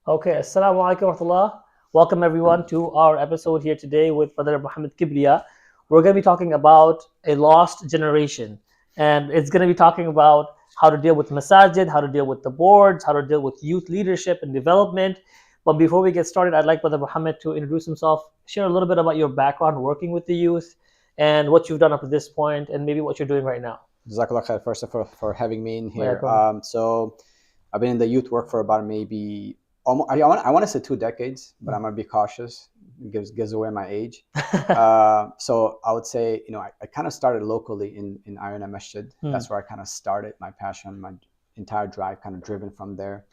Okay, Assalamu alaikum wa rahmatullah. Welcome everyone to our episode here today with Brother Muhammad Kibriya. We're going to be talking about a lost generation, and it's going to be talking about how to deal with Masjid, how to deal with the boards, how to deal with youth leadership and development. But before we get started, I'd like Brother Muhammad to introduce himself, share a little bit about your background working with the youth, and what you've done up to this point, and maybe what you're doing right now. Jazakallah khair first for having me in here. Welcome. So I've been in the youth work for about maybe almost, I want to say 2 decades, but I'm gonna be cautious. It gives away my age. So I would say, I kind of started locally in Iona Masjid. That's where I kind of started my passion, my entire drive kind of driven from there.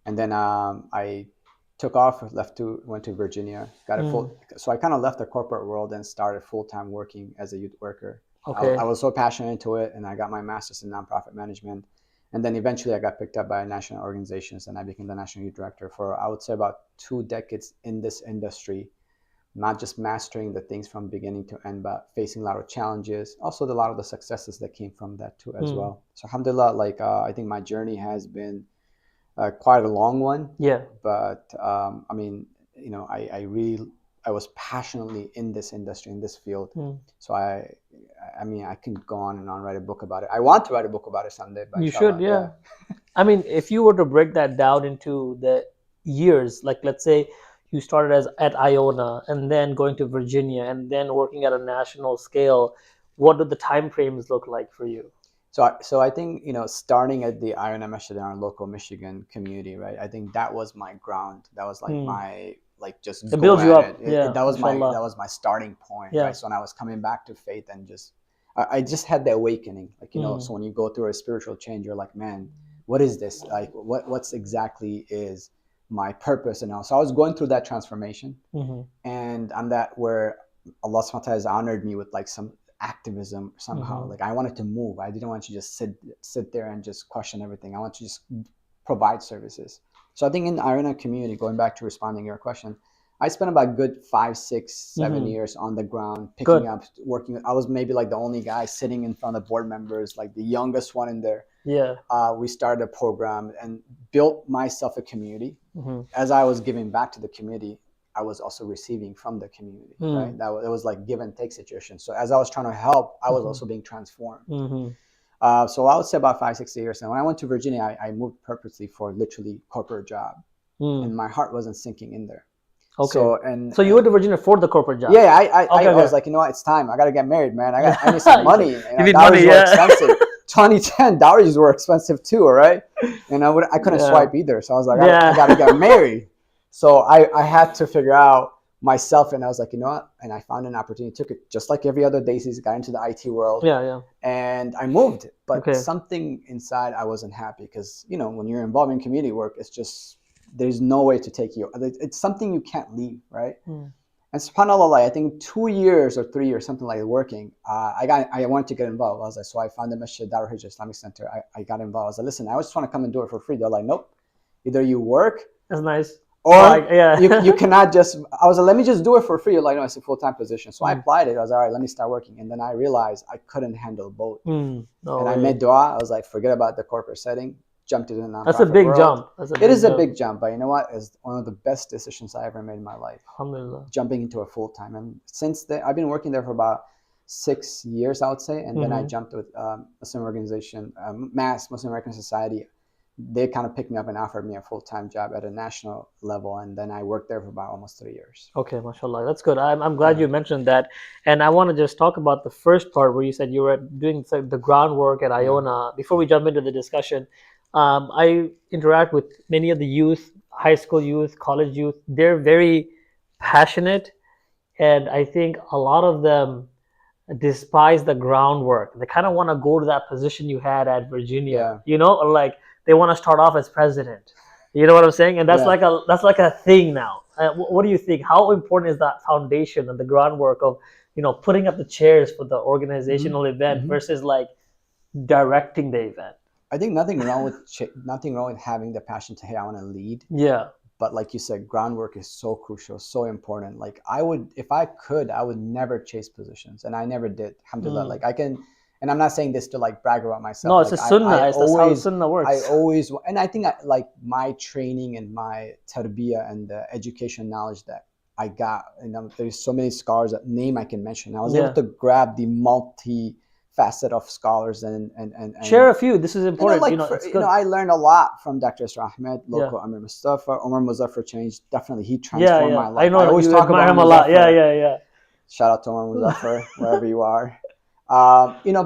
And then I took off, went to Virginia, got a full. So I kind of left the corporate world and started full-time working as a youth worker. Okay. I was so passionate into it, and I got my master's in nonprofit management. And then eventually I got picked up by national organizations, and I became the national youth director for, I would say, about 2 decades in this industry, not just mastering the things from beginning to end, but facing a lot of challenges, also a lot of the successes that came from that too as well. So alhamdulillah, I think my journey has been quite a long one. Yeah. But I mean, I was passionately in this industry, in this field. So I mean, I can go on and on, write a book about it. I want to write a book about it someday. But you should, yeah. I mean, if you were to break that down into the years, like let's say you started at Iona and then going to Virginia and then working at a national scale, what do the time frames look like for you? So I think, starting at the Iona Masjid in our local Michigan community, right? I think that was my ground. That was like my just it builds you up. That was my starting point. Yeah. Right? So when I was coming back to faith and I just had the awakening, so when you go through a spiritual change, you're like, man, what is this? Like, what's exactly is my purpose? And all. So I was going through that transformation, and I'm that where Allah subhanahu wa ta'ala has honored me with like some activism somehow. Like I wanted to move. I didn't want to just sit there and just question everything. I want to just provide services. So I think in the Iona community, going back to responding to your question, I spent about a good 5, 6, 7 years on the ground, picking up, working. I was maybe like the only guy sitting in front of board members, like the youngest one in there. Yeah. We started a program and built myself a community. As I was giving back to the community, I was also receiving from the community, right? It was like give and take situation. So as I was trying to help, I was also being transformed. So I would say about 5, 6 years. And when I went to Virginia, I moved purposely for literally corporate job, and my heart wasn't sinking in there. Okay. So you went to Virginia for the corporate job? Yeah, I was like, it's time. I got to get married, man. I need some money. You need money, were expensive. 2010 dowries were expensive too, right? And I couldn't swipe either. So I was like, I got to get married. So I had to figure out myself, and I was like, and I found an opportunity, took it just like every other Daisies, got into the IT world. Yeah. And I moved. But something inside, I wasn't happy because, when you're involved in community work, it's just, there's no way to take you. It's something you can't leave, right? And subhanAllah, I think 2 years or 3 years, something like working, I wanted to get involved. I was like, so I found the Masjid Darul Hijrah Islamic Center. I got involved. I was like, listen, I just want to come and do it for free. They're like, nope. Either you work. That's nice. Or you cannot just, I was like, let me just do it for free. You're like, no, it's a full-time position. So I applied it. I was like, all right, let me start working. And then I realized I couldn't handle both. And I made dua. I was like, forget about the corporate setting. Jumped into the nonprofit That's a big world. Jump. It is a big jump. But you know what? It's one of the best decisions I ever made in my life. Alhamdulillah. Jumping into a full-time. And since then, I've been working there for about 6 years, I would say. And then I jumped with Muslim organization, MAS, Muslim American Society. They kind of picked me up and offered me a full-time job at a national level, and then I worked there for about almost 3 years. Okay, mashallah, that's good. I'm glad you mentioned that, and I want to just talk about the first part where you said you were doing the groundwork at Iona. Before we jump into the discussion, I interact with many of the youth, high school youth, college youth. They're very passionate, and I think a lot of them despise the groundwork. They kind of want to go to that position you had at Virginia, or like they want to start off as president. You know what I'm saying? And that's like a thing now. What do you think? How important is that foundation and the groundwork of putting up the chairs for the organizational event versus like directing the event? I think nothing wrong with having the passion to, hey, I want to lead. Yeah. But like you said, groundwork is so crucial, so important. Like if I could, I would never chase positions, and I never did. Alhamdulillah. Like and I'm not saying this to like brag about myself. No, it's like a sunnah. I That's how always, sunnah works. I always, and I think like my training and my tarbiyah and the education knowledge that I got, there's so many scholars, name I can mention. I was able to grab the multi-facet of scholars and share a few. This is important. It's good. I learned a lot from Dr. Isra Ahmed, local Amir Mustafa, Omar Muzaffar changed. Definitely, he transformed my life. I know. I always you talk admire about him a lot. Yeah. Shout out to Omar Muzaffar, wherever you are.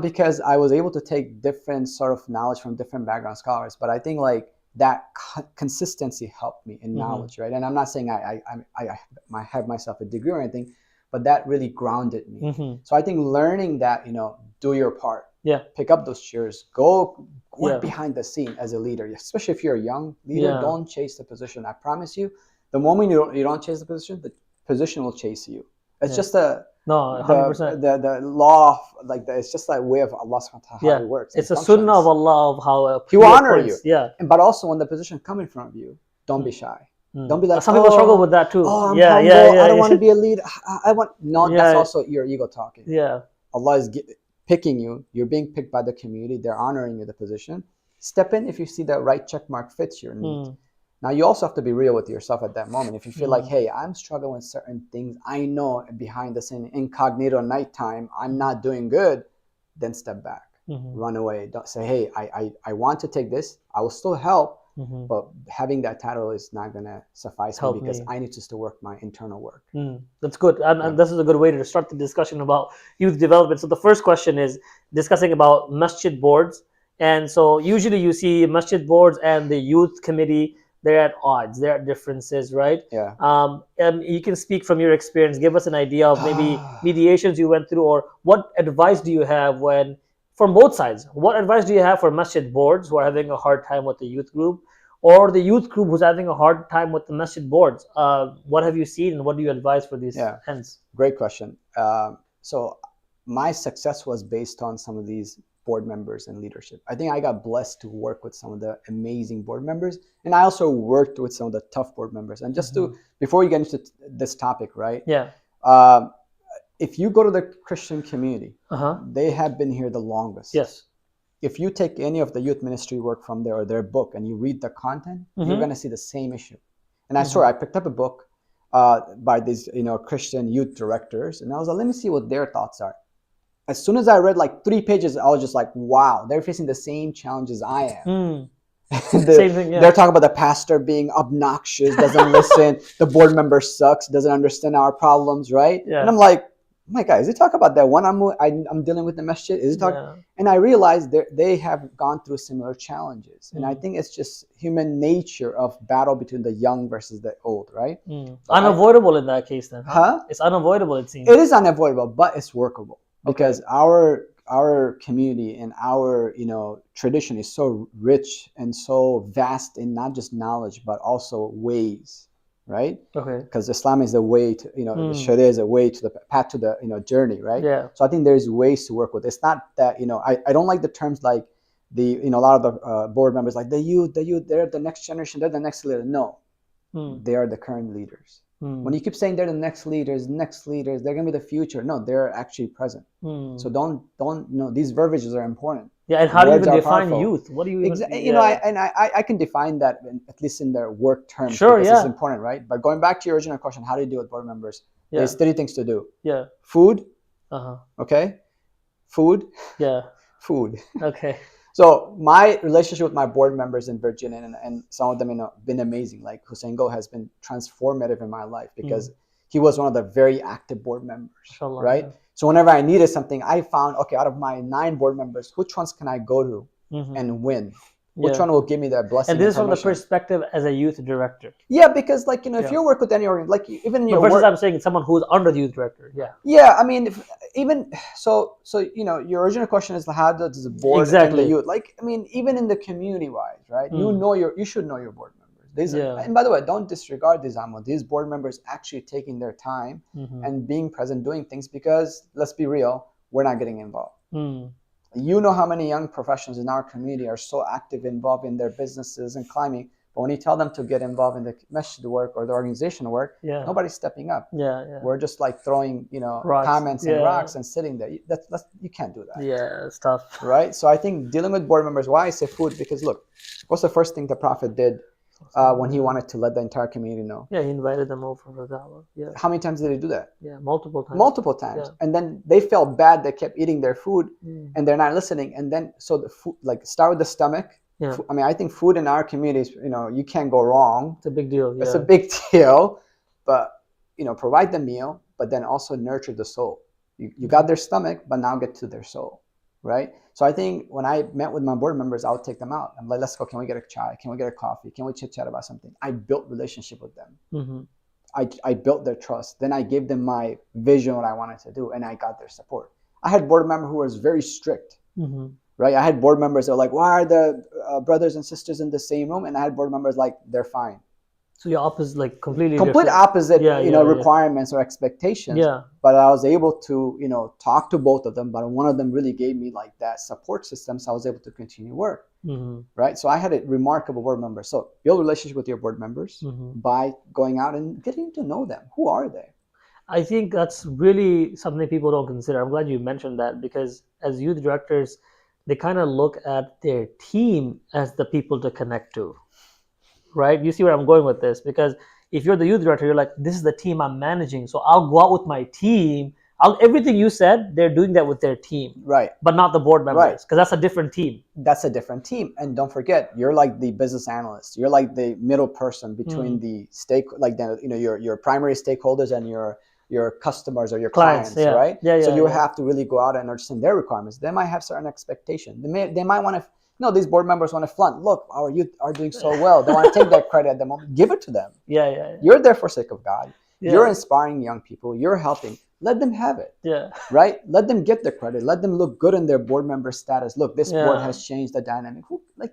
Because I was able to take different sort of knowledge from different background scholars, but I think like that consistency helped me in knowledge, right? And I'm not saying I have myself a degree or anything, but that really grounded me. So I think learning that, do your part. Yeah. Pick up those shares. Go work behind the scene as a leader, especially if you're a young leader. Don't chase the position. I promise you, the moment you don't chase the position will chase you. It's just a 100%. The law of it's just like way of Allah subhanahu wa ta'ala how it works. It's a sunnah of Allah of how He will honor you. Yeah. But also when the position comes in front of you, don't be shy. Don't be like, some people struggle with that too. Oh, I'm humble. I don't want to be a leader. That's also your ego talking. Yeah. Allah is picking you. You're being picked by the community. They're honoring you the position. Step in if you see the right check mark fits your needs. Now, you also have to be real with yourself at that moment. If you feel like, hey, I'm struggling with certain things, I know behind the scene, incognito, nighttime, I'm not doing good, then step back, run away. Don't say, hey, I want to take this. I will still help, but having that title is not going to suffice me because I need to still work my internal work. That's good. And this is a good way to start the discussion about youth development. So the first question is discussing about masjid boards. And so usually you see masjid boards and the youth committee, they're at odds, they're at differences, right? Yeah. And you can speak from your experience, give us an idea of maybe mediations you went through, or what advice do you have from both sides? What advice do you have for masjid boards who are having a hard time with the youth group, or the youth group who's having a hard time with the masjid boards? What have you seen and what do you advise for these hands? Great question. So my success was based on some of these board members and leadership. I think I got blessed to work with some of the amazing board members, and I also worked with some of the tough board members. And just before you get into this topic, right? Yeah. If you go to the Christian community, they have been here the longest. Yes. If you take any of the youth ministry work from there or their book and you read the content, you're going to see the same issue. And I swear, I picked up a book by these Christian youth directors, and I was like, let me see what their thoughts are. As soon as I read like 3 pages, I was just like, wow, they're facing the same challenges I am. Same thing, yeah. They're talking about the pastor being obnoxious, doesn't listen, the board member sucks, doesn't understand our problems, right? Yeah. And I'm like, my God, is he talking about that one I'm dealing with the masjid? Is he talking? And I realized they have gone through similar challenges. And I think it's just human nature of battle between the young versus the old, right? Unavoidable in that case then. Huh? It's unavoidable, it seems. It is unavoidable, but it's workable. Because our community and our tradition is so rich and so vast in not just knowledge but also ways, right? Okay. Because Islam is the way to the Sharia is a way to the path to the journey, right? Yeah. So I think there's ways to work with. It's not that I don't like the terms like a lot of the board members like the youth they're the next generation, they're the next leader. No, they are the current leaders. When you keep saying they're the next leaders, they're gonna be the future. No, they're actually present. So don't these verbiages are important. Yeah, and how do you even define youth? What do you even, I can define that at least in their work terms. Sure, because it's important, right? But going back to your original question, how do you deal with board members? There's 3 things to do. Yeah. Food. Okay. Food. Yeah. Food. Okay. So my relationship with my board members in Virginia and some of them been amazing. Like Hussein Go has been transformative in my life because he was one of the very active board members, right? Yeah. So whenever I needed something, I found, okay, out of my 9 board members, which ones can I go to and win? Which one will give me that blessing? And this is from the perspective as a youth director. Yeah, because if you work with any organization, like even in your versus I'm saying someone who's under the youth director. Yeah. Yeah, I mean, your original question is how does the board and the youth? Like, I mean, even in the community wise, right? You should know your board members. And by the way, don't disregard these board members actually taking their time and being present, doing things because let's be real, we're not getting involved. You know how many young professionals in our community are so active, involved in their businesses and climbing, But when you tell them to get involved in the masjid work or the organization work, nobody's stepping up. We're just like throwing, rocks. Comments and rocks and sitting there. You can't do that. Yeah, it's tough. Right? So I think dealing with board members, why I say food, because look, what's the first thing the Prophet did when he wanted to let the entire community know? Yeah, he invited them over for dawah. Yeah. How many times did he do that? Yeah, multiple times. Multiple times. And then they felt bad. They kept eating their food and they're not listening. And then, so the food, like start with the stomach. Yeah. I mean, I think food in our communities, you can't go wrong. It's a big deal. Yeah. It's a big deal, but, provide the meal, but then also nurture the soul. You got their stomach, but now get to their soul, right? So I think when I met with my board members, I would take them out. I'm like, let's go. Can we get a chai? Can we get a coffee? Can we chit chat about something? I built relationship with them. I built their trust. Then I gave them my vision, what I wanted to do, and I got their support. I had board member who was very strict, right? I had board members that were like, why are the brothers and sisters in the same room? And I had board members like, they're fine. So your opposite, like complete different. Opposite, requirements or expectations. Yeah. But I was able to, talk to both of them. But one of them really gave me like that support system, so I was able to continue work. Right. So I had a remarkable board member. So build relationship with your board members by going out and getting to know them. Who are they? I think that's really something people don't consider. I'm glad you mentioned that, because as youth directors, they kind of look at their team as the people to connect to. Right? You see where I'm going with this? Because if you're the youth director, you're like, this is the team I'm managing. So I'll go out with my team. Everything you said, they're doing that with their team. Right. But not the board members. Because that's a different team. That's a different team. And don't forget, you're like the business analyst. You're like the middle person between the your primary stakeholders and your customers or your clients, right? So you have to really go out and understand their requirements. They might have certain expectations. They might want to, these board members want to flaunt. Look, our youth are doing so well. They want to take that credit at the moment. Give it to them. You're there for sake of God. You're inspiring young people. You're helping. Let them have it. Right? Let them get the credit. Let them look good in their board member status. Look, this board has changed the dynamic.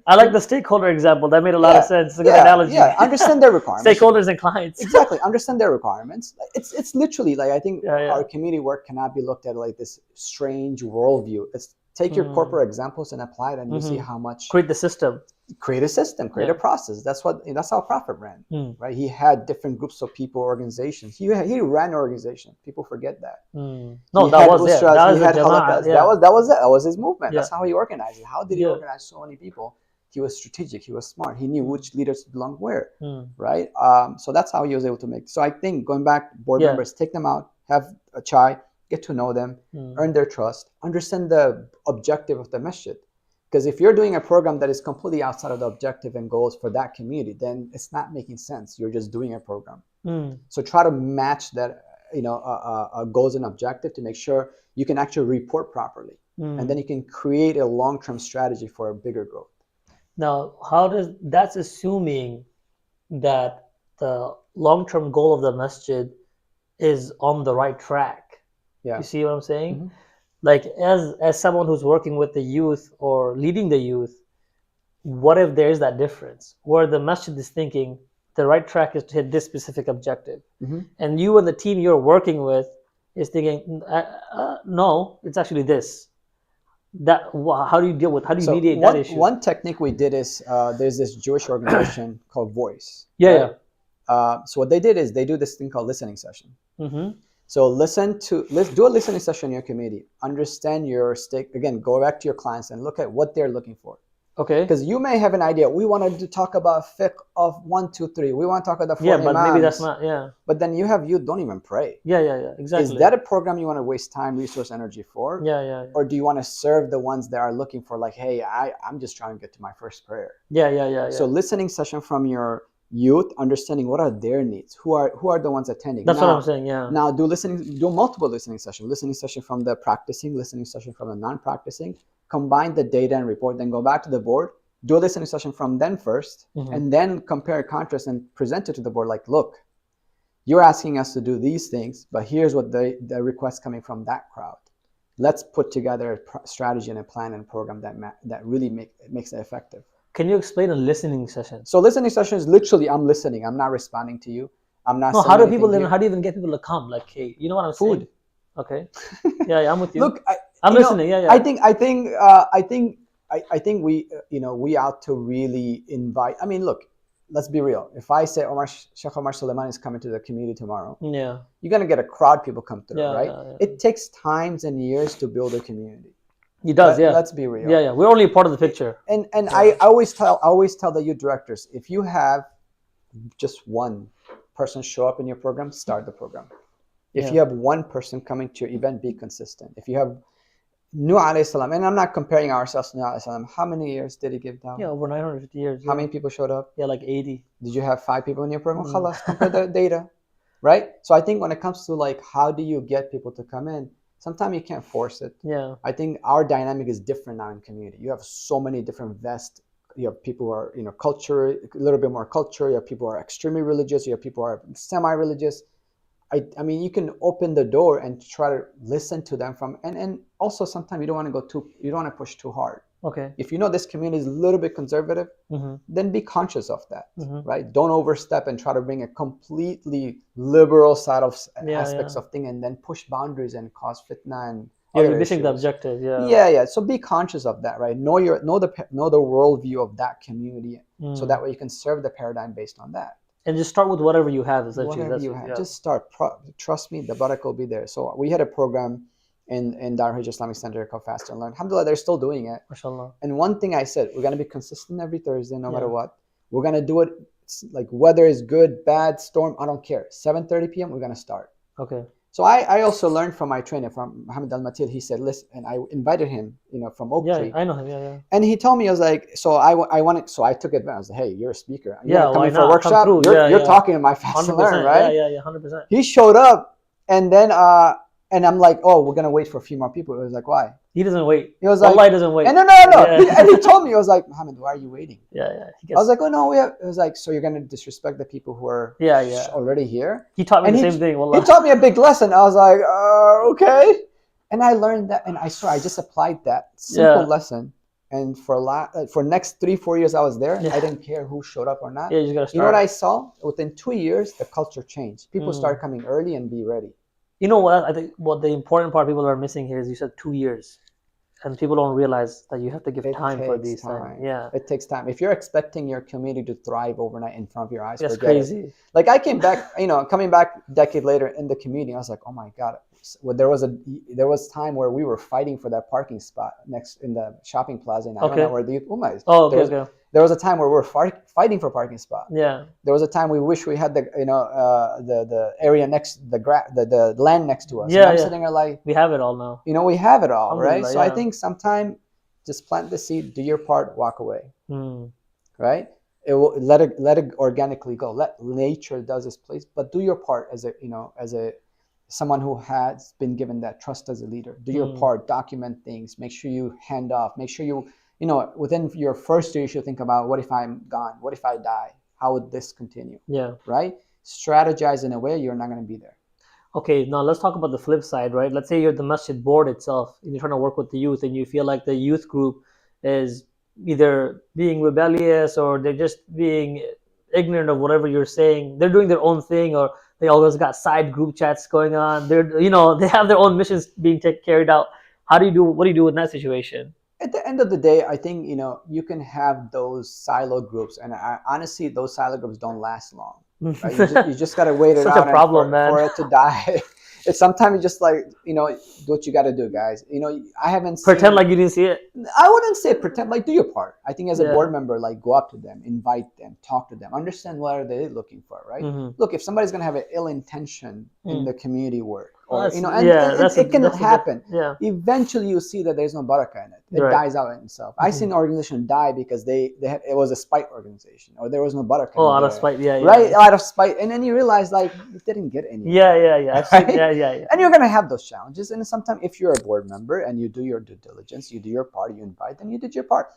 I like the stakeholder example. That made a lot of sense. It's a good analogy. Understand their requirements. Stakeholders and clients. Exactly. Understand their requirements. It's literally like, I think our community work cannot be looked at like this strange worldview. It's take your corporate examples and apply it, and you see how much. Create the system. Create a system. Create a process. That's how Prophet ran. Right? He had different groups of people, organizations. He ran an organization. People forget that. No, that was it. That was the Jama'at. That was it. That was his movement. That's how he organized it. How did he organize so many people? He was strategic. He was smart. He knew which leaders belong where. Right? So that's how he was able to make. So I think going back, board members, take them out, have a chai, get to know them, earn their trust, understand the objective of the masjid. Because if you're doing a program that is completely outside of the objective and goals for that community, then it's not making sense. You're just doing a program. So try to match that, goals and objective to make sure you can actually report properly. And then you can create a long-term strategy for a bigger growth. Now, that's assuming that the long-term goal of the masjid is on the right track. You see what I'm saying? Like as someone who's working with the youth or leading the youth, what if there's that difference where the masjid is thinking the right track is to hit this specific objective, and you and the team you're working with is thinking, no, it's actually this. How do you deal with? How do you mediate that issue? One technique we did is there's this Jewish organization called Voice. So what they did is they do this thing called listening session. So do a listening session in your community. Understand your again, go back to your clients and look at what they're looking for. Okay. Because you may have an idea. We wanted to talk about fiqh of 1, 2, 3. We want to talk about the 4 imams. But maybe that's not, But then you don't even pray. Exactly. Is that a program you want to waste time, resource, energy for? Or do you want to serve the ones that are looking for like, hey, I'm just trying to get to my first prayer. So listening session from your youth, understanding what are their needs, who are the ones attending. That's what I'm saying. Now do multiple listening session from the practicing, listening session from the non-practicing, combine the data and report, then go back to the board, do a listening session from them first, and then compare, contrast, and present it to the board like, look, you're asking us to do these things, but here's what the requests coming from that crowd. Let's put together a strategy and a plan and a program that really makes it effective. Can you explain a listening session? So listening session is literally I'm listening. I'm not responding to you. I'm not. No, how do people? How do you even get people to come? Like, hey, you know what I'm saying? Food. Okay. I'm with you. Look, I'm listening. I think we we ought to really invite. I mean, look, let's be real. If I say Sheikh Omar Suleiman is coming to the community tomorrow, Yeah. you're gonna get a crowd of people come through, Yeah, right? yeah. It takes times and years to build a community. It does, yeah. Let's be real. Yeah. We're only a part of the picture. And I always tell the youth directors, if you have just one person show up in your program, start the program. If you have one person coming to your event, be consistent. If you have Nuh alayhi salam, and I'm not comparing ourselves to Nuh alayhi salam, how many years did he give down? Yeah, over 950 years. How many people showed up? Yeah, like 80. Did you have 5 people in your program? Khalas, compare the data, right? So I think when it comes to like how do you get people to come in, sometimes you can't force it. Yeah. I think our dynamic is different now in community. You have so many different vests. You have people who are, culture, a little bit more culture. You have people who are extremely religious. You have people who are semi-religious. I mean, you can open the door and try to listen to them and also sometimes you don't want to push too hard. Okay. If you know this community is a little bit conservative, then be conscious of that, right? Don't overstep and try to bring a completely liberal side of aspects of things and then push boundaries and cause fitna and you're missing the objective. Yeah. So be conscious of that, right? Know the worldview of that community, so that way you can serve the paradigm based on that. And just start with whatever you have. Whatever you have, just start. Trust me, the barakah will be there. So we had a program in Dar Hijra Islamic Center called Fast and Learn. Alhamdulillah, they're still doing it. MashaAllah. And one thing I said, we're going to be consistent every Thursday, no matter what. We're going to do it, like weather is good, bad, storm, I don't care. 7:30 p.m., we're going to start. Okay. So I also learned from my trainer, from Muhammad Al-Matil. He said, listen, and I invited him, from Oak Tree. Yeah, I know him, yeah. And he told me, I was like, so I took advantage. I was like, hey, you're a speaker. You're coming for a Come workshop? through. You're talking in my Fast and Learn, right? Yeah, 100%. He showed up, and then, and I'm like, oh, we're going to wait for a few more people. It was like, why? He doesn't wait. He was like, Allah doesn't wait. And no. Yeah. And he told me, he was like, Muhammad, why are you waiting? Yeah. I was like, oh, no, it was like, so you're going to disrespect the people who are already here? He taught me the same thing. Wallah. He taught me a big lesson. I was like, okay. And I learned that, and I swear, I just applied that simple lesson. And for next 3-4 years I was there, I didn't care who showed up or not. Yeah, you just got to start. You know what I saw? Within 2 years, the culture changed. People started coming early and be ready. You know what? I think what the important part people are missing here is you said 2 years. And people don't realize that you have to give time for these things. Yeah. It takes time. If you're expecting your community to thrive overnight in front of your eyes, that's crazy. Like I came back, coming back a decade later in the community, I was like, oh my God. Well, there was time where we were fighting for that parking spot next in the shopping plaza in Iona where the Ummah is. Oh, okay. There was a time where we were fighting for parking spot. Yeah. There was a time we wish we had the area the land next to us. Yeah. I'm sitting there like, we have it all now. We have it all, right? So I think sometimes just plant the seed, do your part, walk away. Right? It will let it organically go. Let nature does its place, but do your part as a someone who has been given that trust as a leader. Do your part, document things, make sure you hand off, make sure you within your first year, you should think about, what if I'm gone? What if I die? How would this continue? Yeah. Right? Strategize in a way you're not going to be there. Okay, now let's talk about the flip side, right? Let's say you're the Masjid board itself, and you're trying to work with the youth, and you feel like the youth group is either being rebellious or they're just being ignorant of whatever you're saying. They're doing their own thing, or they always got side group chats going on. They have their own missions being carried out. What do you do in that situation? At the end of the day, I think, you can have those silo groups, and honestly, those silo groups don't last long. Right? You just got to wait it Such out a problem, for it to die. It's sometimes you just like, do what you got to do, guys. I haven't pretend like you didn't see it. I wouldn't say pretend, like do your part. I think as a board member, like go up to them, invite them, talk to them, understand what are they looking for, right? Look, if somebody's going to have an ill intention in the community work, or, it can happen. Eventually you see that there's no barakah in it. It dies out in itself. I've seen an organization die because it was a spite organization, or there was no barakah. Oh, out of spite, right, out of spite, and then you realize like it didn't get any. Yeah. And you're gonna have those challenges, and sometimes if you're a board member and you do your due diligence, you do your part, you invite them, you did your part.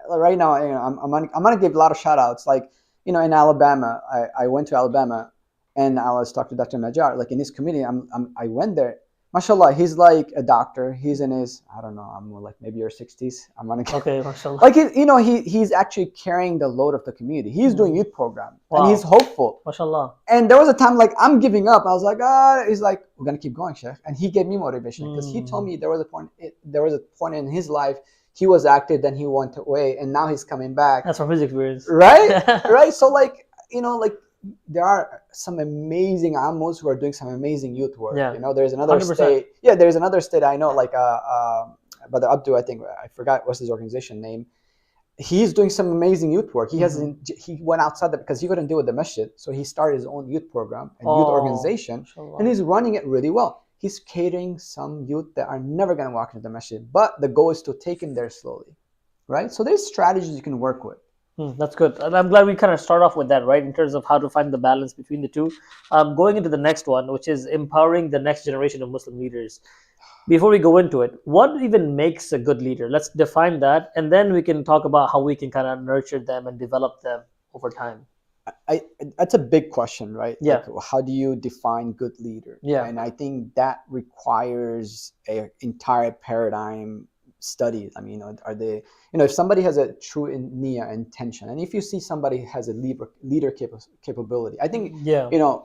Right now, I'm gonna give a lot of shout outs. Like in Alabama, I went to Alabama. And I was talking to Dr. Najjar, like in his community, I went there. MashaAllah, he's like a doctor. He's in his, I don't know, I'm more like maybe your 60s. I'm gonna get, okay, MashaAllah. Like he's actually carrying the load of the community. He's doing youth program, and he's hopeful. MashaAllah. And there was a time like I'm giving up. I was like, he's like, we're gonna keep going, Sheikh. And he gave me motivation because he told me there was a point in his life he was active, then he went away, and now he's coming back. That's from his experience, right? Right. So like, like there are some amazing amos who are doing some amazing youth work. Yeah. There's another 100%. state. Yeah, there's another state I know, like Brother Abdu, I think, I forgot what's his organization name. He's doing some amazing youth work. He went outside that because he couldn't deal with the masjid, so he started his own youth program and youth organization, mashallah. and he's running it really well. He's catering some youth that are never going to walk into the masjid, but the goal is to take him there slowly, right? So there's strategies you can work with. That's good. And I'm glad we kind of start off with that, right, in terms of how to find the balance between the two. Going into the next one, which is empowering the next generation of Muslim leaders. Before we go into it, what even makes a good leader? Let's define that, and then we can talk about how we can kind of nurture them and develop them over time. That's a big question, right? Yeah. Like, how do you define good leader? Yeah. And I think that requires an entire paradigm study. I mean, are they, if somebody has a true niyyah intention, and if you see somebody has a leader capability, I think,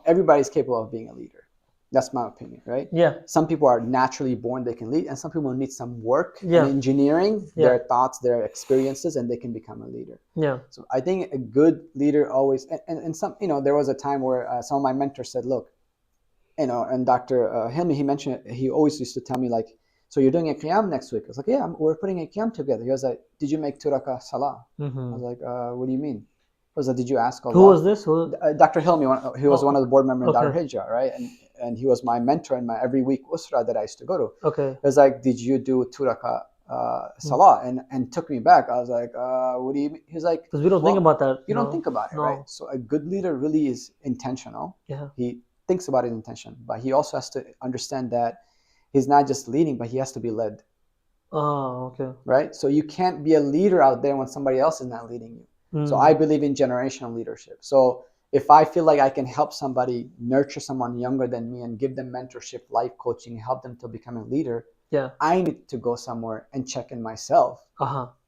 everybody's capable of being a leader. That's my opinion, right? Yeah. Some people are naturally born, they can lead, and some people need some work and Yeah. engineering, Yeah. their thoughts, their experiences, and they can become a leader. Yeah. So I think a good leader always, and some, there was a time where some of my mentors said, look, and Dr. Hilmi, he mentioned it, he always used to tell me, like, so you're doing a qiyam next week? I was like, yeah, we're putting a qiyam together. He was like, did you make 2 rakah salah? I was like, what do you mean? He was like, did you ask Allah? Who was this? Dr. Hilmi, he was one of the board members in Dar Okay. Hijrah, right? And he was my mentor in my every week usra that I used to go to. Okay. It was like, did you do 2 rakah salah? And took me back. I was like, what do you mean? He was like, Because we don't think about that. you don't think about it, right? So a good leader really is intentional. Yeah. He thinks about his intention, but he also has to understand that he's not just leading, but he has to be led. Oh, okay. Right? So you can't be a leader out there when somebody else is not leading you. So I believe in generational leadership. So if I feel like I can help somebody nurture someone younger than me and give them mentorship, life coaching, help them to become a leader, I need to go somewhere and check in myself.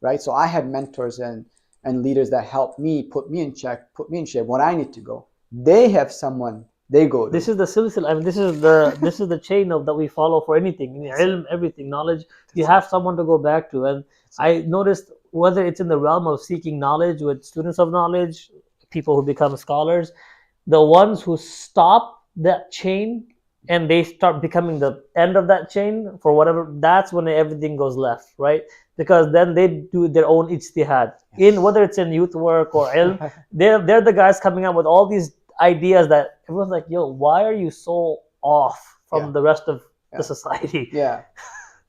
Right? So I have mentors and leaders that help me, put me in check, put me in shape, what I need to go. They have someone they go to. This is the silsila. I mean, this is the chain of that we follow for anything, ilm, everything, knowledge. You have someone to go back to. And I noticed, whether it's in the realm of seeking knowledge with students of knowledge, people who become scholars, the ones who stop that chain and they start becoming the end of that chain for whatever, that's when everything goes left, right? Because then they do their own ijtihad. In whether it's in youth work or ilm, they're the guys coming up with all these ideas that everyone's like, yo, why are you so off from the rest of the society? Yeah.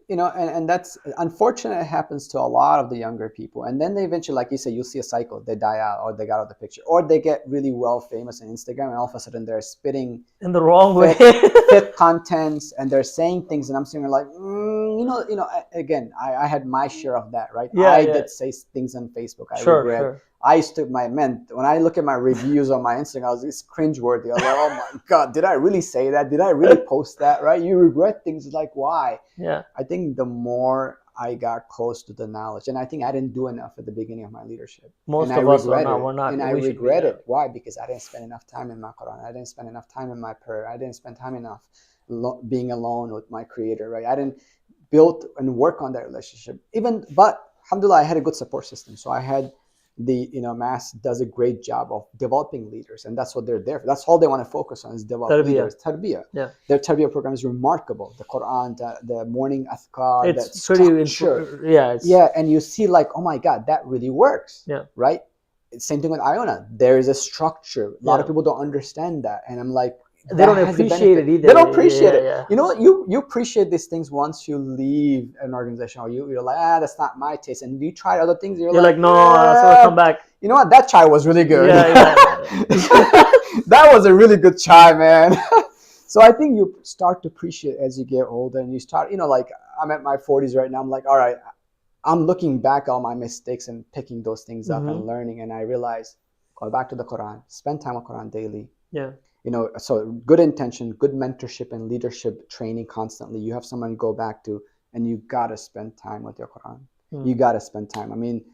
And that's unfortunate. It happens to a lot of the younger people. And then they eventually, like you said, you'll see a cycle. They die out, or they got out of the picture, or they get really well famous on Instagram, and all of a sudden they're spitting in the wrong way, fit contents, and they're saying things, and I'm sitting there like, again, I had my share of that, right? I did say things on Facebook. I regret. I used to, when I look at my reviews on my Instagram, it's cringeworthy. I was like, oh my God, did I really say that? Did I really post that, right? You regret things, like, why? Yeah. I think the more I got close to the knowledge, and I think I didn't do enough at the beginning of my leadership. Most of us are not. We're not. And I regret it. Why? Because I didn't spend enough time in my Quran. I didn't spend enough time in my prayer. I didn't spend time enough being alone with my Creator, right? I didn't build and work on that relationship. But alhamdulillah, I had a good support system. So I had Mass does a great job of developing leaders, and that's what they're there for. That's all they want to focus on, is develop leaders. Tarbiyah. Yeah. Their tarbiyah program is remarkable. The Quran, the morning adhkar, it's pretty and you see, like, oh my God, that really works. Yeah. Right? Same thing with Iona. There is a structure. A lot of people don't understand that, and I'm like, they don't appreciate it either. They don't appreciate it. Yeah. You know what? You appreciate these things once you leave an organization, or you're like, that's not my taste. And you try other things, you're like, no, so I'll come back. You know what? That chai was really good. Yeah. That was a really good chai, man. So I think you start to appreciate as you get older, and you start, like, I'm at my 40s right now. I'm like, all right, I'm looking back on my mistakes and picking those things up and learning. And I realize, go back to the Quran, spend time with Quran daily. Yeah. So good intention, good mentorship and leadership training constantly. You have someone to go back to, and you gotta spend time with your Quran. You gotta spend time. I mean,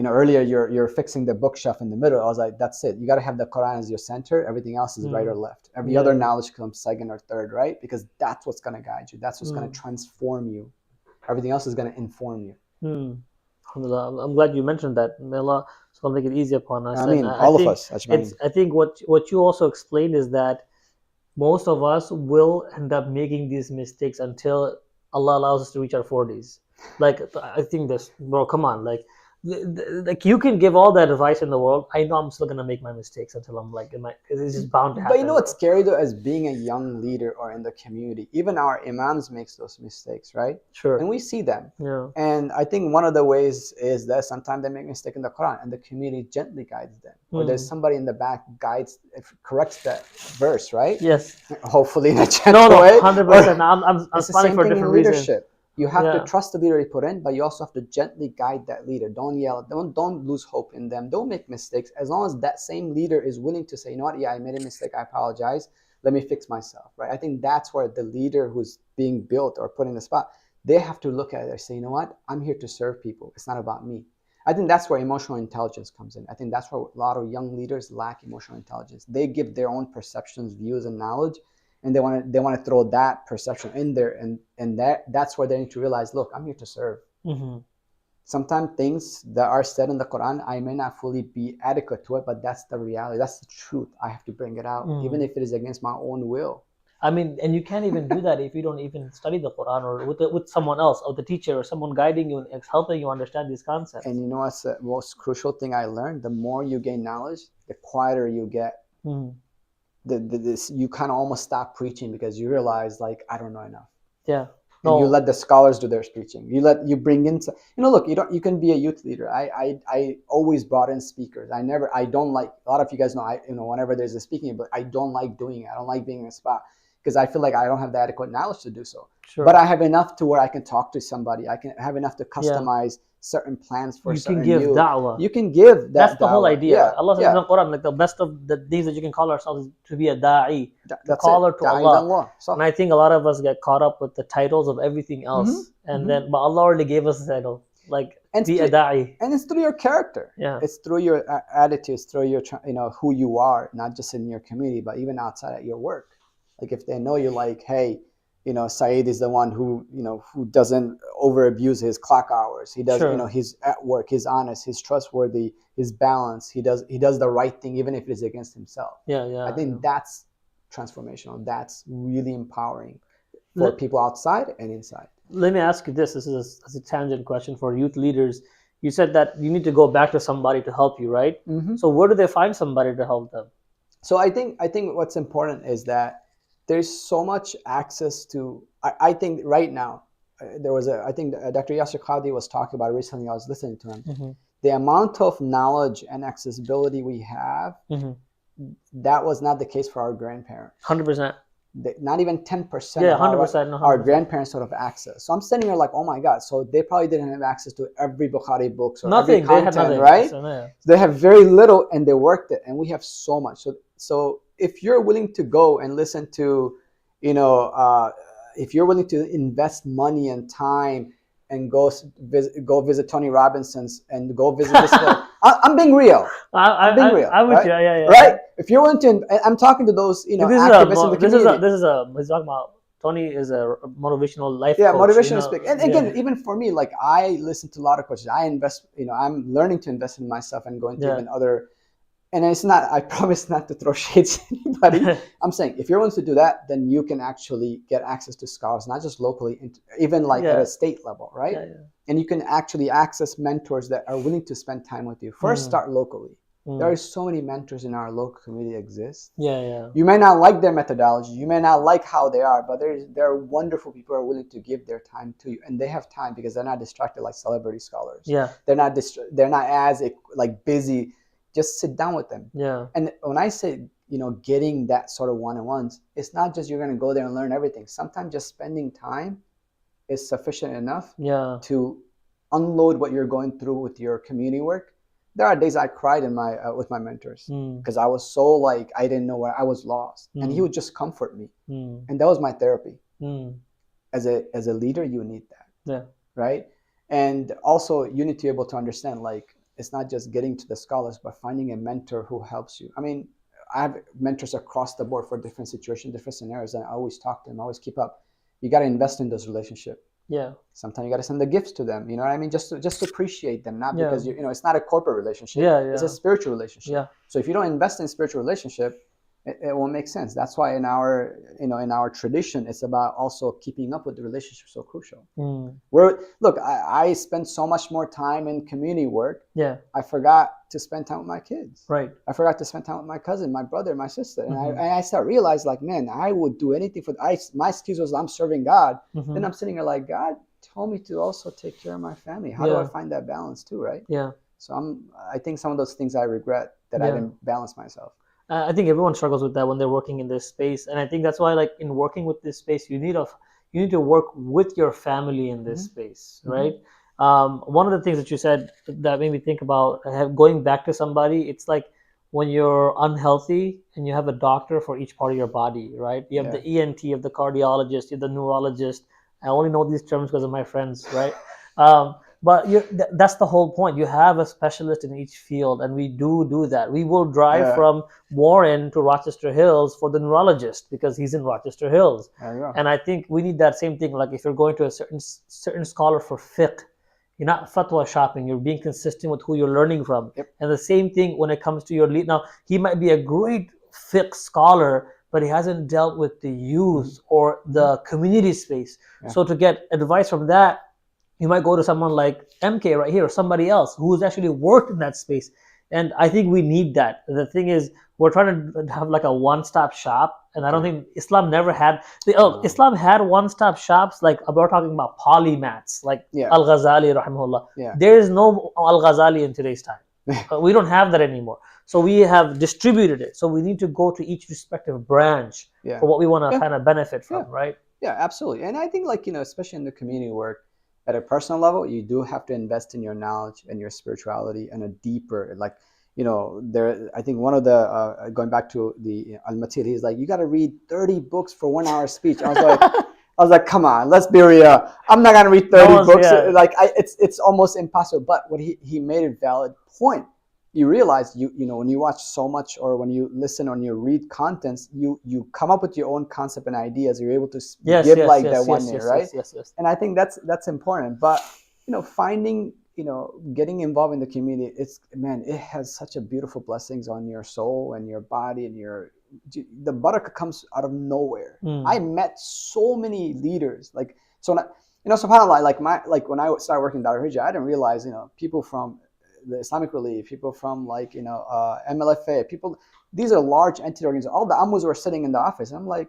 earlier you're fixing the bookshelf in the middle. I was like, that's it. You gotta have the Quran as your center. Everything else is right or left. Every other knowledge comes second or third, right? Because that's what's gonna guide you. That's what's gonna transform you. Everything else is gonna inform you. Alhamdulillah. I'm glad you mentioned that. May Allah so make it easy upon us. I And mean, I all of think us, Ajmain. what you also explained is that most of us will end up making these mistakes until Allah allows us to reach our 40s. Like I think this, bro. Come on, like you can give all that advice in the world. I know I'm still gonna make my mistakes until I'm like in my. It's just bound to But you happen, know what's bro. scary though, as being a young leader or in the community, even our imams makes those mistakes, right? Sure. And we see them. Yeah. And I think one of the ways is that sometimes they make mistake in the Quran, and the community gently guides them, or there's somebody in the back guides, corrects that verse, right? Yes. Hopefully in a No, gentle no, way. 100%. I'm It's the smiling same for a thing in different reason. leadership. You have to Yeah. trust the leader you put in, but you also have to gently guide that leader. Don't yell. Don't lose hope in them. Don't make mistakes. As long as that same leader is willing to say, you know what, yeah, I made a mistake. I apologize. Let me fix myself. Right. I think that's where the leader who's being built or put in the spot, they have to look at it and say, you know what, I'm here to serve people. It's not about me. I think that's where emotional intelligence comes in. I think that's where a lot of young leaders lack emotional intelligence. They give their own perceptions, views, and knowledge, and they want to throw that perception in there, and that's where they need to realize, look, I'm here to serve. Mm-hmm. Sometimes things that are said in the Quran, I may not fully be adequate to it, but that's the reality, that's the truth. I have to bring it out, even if it is against my own will. I mean, and you can't even do that if you don't even study the Quran or with someone else, or the teacher or someone guiding you and helping you understand these concepts. And you know what's the most crucial thing I learned? The more you gain knowledge, the quieter you get. Mm-hmm. This you kind of almost stop preaching because you realize, like, I don't know enough. Yeah. And you let the scholars do their preaching. You bring in, look, you can be a youth leader. I always brought in speakers. I don't like, a lot of you guys know, whenever there's a speaking, but I don't like doing it. I don't like being in a spot because I feel like I don't have the adequate knowledge to do so. Sure. But I have enough to where I can talk to somebody. I can have enough to customize certain plans for certain you can give youth. da'wah. You can give that. That's the whole idea. Yeah, Allah says in the Quran, like the best of the things that you can call ourselves is to be a da'i, to caller to Allah. So, and I think a lot of us get caught up with the titles of everything else, then but Allah already gave us the title, like be a da'i. And it's through your character. Yeah. It's through your attitudes, through your who you are, not just in your community, but even outside at your work. Like if they know you, like, hey, Saeed is the one who doesn't over abuse his clock hours. He does, Sure. He's at work, he's honest, he's trustworthy, he's balanced. He does the right thing even if it is against himself. Yeah. I think that's transformational. That's really empowering for people outside and inside. Let me ask you this. This is a tangent question for youth leaders. You said that you need to go back to somebody to help you, right? Mm-hmm. So where do they find somebody to help them? So I think what's important is that there's so much access to. I think right now there was I think Dr. Yasser Qadi was talking about it recently. I was listening to him. Mm-hmm. The amount of knowledge and accessibility we have, that was not the case for our grandparents. 100%. Not even 10%. Yeah, 100%. Our grandparents sort of access. So I'm sitting here like, oh my God. So they probably didn't have access to every Bukhari books or nothing. every content, they had nothing, right? So, yeah. They have very little and they worked it, and we have so much. So if you're willing to go and listen to, if you're willing to invest money and time and go visit Tony Robinson's and go visit this I'm being real. I'm being real. I'm with right? you. Yeah. Right? If you're willing to, I'm talking to those, activists in the community. He's talking about, Tony is a motivational life coach. Motivational speaker. And again, even for me, like I listen to a lot of coaches. I invest, I'm learning to invest in myself and going to even other. And it's not, I promise not to throw shades at anybody. I'm saying if you're willing to do that, then you can actually get access to scholars, not just locally, even like at a state level, right? Yeah. And you can actually access mentors that are willing to spend time with you. First, start locally. There are so many mentors in our local community exist. Yeah. You may not like their methodology. You may not like how they are, but there are wonderful people who are willing to give their time to you. And they have time because they're not distracted like celebrity scholars. Yeah. They're not as like busy. Just sit down with them. Yeah. And when I say, getting that sort of one-on-ones, it's not just you're going to go there and learn everything. Sometimes just spending time is sufficient enough to unload what you're going through with your community work. There are days I cried in my with my mentors because I was so like, I didn't know where I was lost, and he would just comfort me, and that was my therapy. As a leader, you need that, right? And also, you need to be able to understand, like, it's not just getting to the scholars, but finding a mentor who helps you. I mean, I have mentors across the board for different situations, different scenarios, and I always talk to them, I always keep up. You got to invest in those relationships. Yeah. Sometimes you got to send the gifts to them. You know what I mean? Just to appreciate them, not Yeah. because you know it's not a corporate relationship. Yeah. It's a Yeah. spiritual relationship. Yeah. So if you don't invest in spiritual relationship, it won't make sense. That's why in our in our tradition, it's about also keeping up with the relationship so crucial. Where look, I spend so much more time in community work. Yeah. I forgot to spend time with my kids. Right. I forgot to spend time with my cousin, my brother, my sister, and I start realize like, man, I would do anything for. My excuse was I'm serving God. Then I'm sitting here like, God told me to also take care of my family. How do I find that balance too, right? Yeah. So I think some of those things I regret that I didn't balance myself. I think everyone struggles with that when they're working in this space, and I think that's why, like, in working with this space, you need to work with your family in this space, right? One of the things that you said that made me think about going back to somebody. It's like when you're unhealthy and you have a doctor for each part of your body, right? You have the ENT, you have the cardiologist, you have the neurologist. I only know these terms because of my friends, right? But that's the whole point. You have a specialist in each field, and we do that. We will drive from Warren to Rochester Hills for the neurologist because he's in Rochester Hills. And I think we need that same thing. Like if you're going to a certain scholar for fiqh, you're not fatwa shopping. You're being consistent with who you're learning from. And the same thing when it comes to your lead. Now, he might be a great fiqh scholar, but he hasn't dealt with the youth or the community space. So to get advice from that, you might go to someone like MK right here or somebody else who's actually worked in that space. And I think we need that. The thing is, we're trying to have like a one-stop shop, and I don't think Islam never had. Islam had one-stop shops. Like we're talking about polymaths, like Al Ghazali, rahimahullah. There is no Al Ghazali in today's time. We don't have that anymore. So we have distributed it. So we need to go to each respective branch for what we want to kind of benefit from, right? Yeah, absolutely. And I think, like, especially in the community work, at a personal level, you do have to invest in your knowledge and your spirituality and a deeper, like, there. I think one of the going back to the Al-Matir, he's like, you got to read 30 books for 1 hour speech. I was like, come on, let's be real. I'm not gonna read 30 books. Like, it's almost impossible. But what he made a valid point. You realize when you watch so much, or when you listen or you read contents, you come up with your own concept and ideas. You're able to give that 1 year, right? Yes. And I think that's important. But finding, getting involved in the community, it has such a beautiful blessings on your soul and your body and the barakah comes out of nowhere. I met so many leaders, like, so subhanAllah, like when I started working in Dar Hijrah, I didn't realize people from the Islamic Relief, people from MLFA, people, these are large entity organizations. All the Ammus were sitting in the office. And I'm like,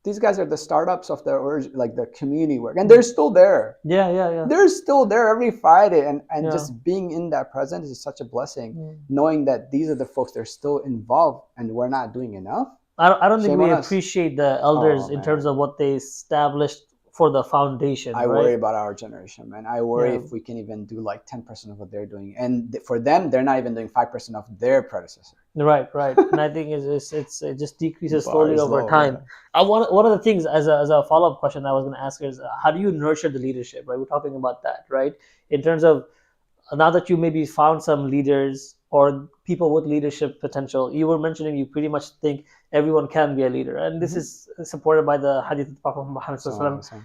these guys are the startups of the community work, and they're still there. Yeah. They're still there every Friday, and just being in that presence is such a blessing. Knowing that these are the folks that are still involved, and we're not doing enough. I don't think we appreciate the elders in terms of what they established for the foundation. I worry about our generation, man. I worry if we can even do like 10% of what they're doing, and for them, they're not even doing 5% of their predecessor. Right. And I think it just decreases slowly over time. One of the things as a follow-up question I was going to ask is, how do you nurture the leadership? Right, we're talking about that, right? In terms of, now that you maybe found some leaders or people with leadership potential, you were mentioning you pretty much think everyone can be a leader, and this is supported by the hadith of Prophet Muhammad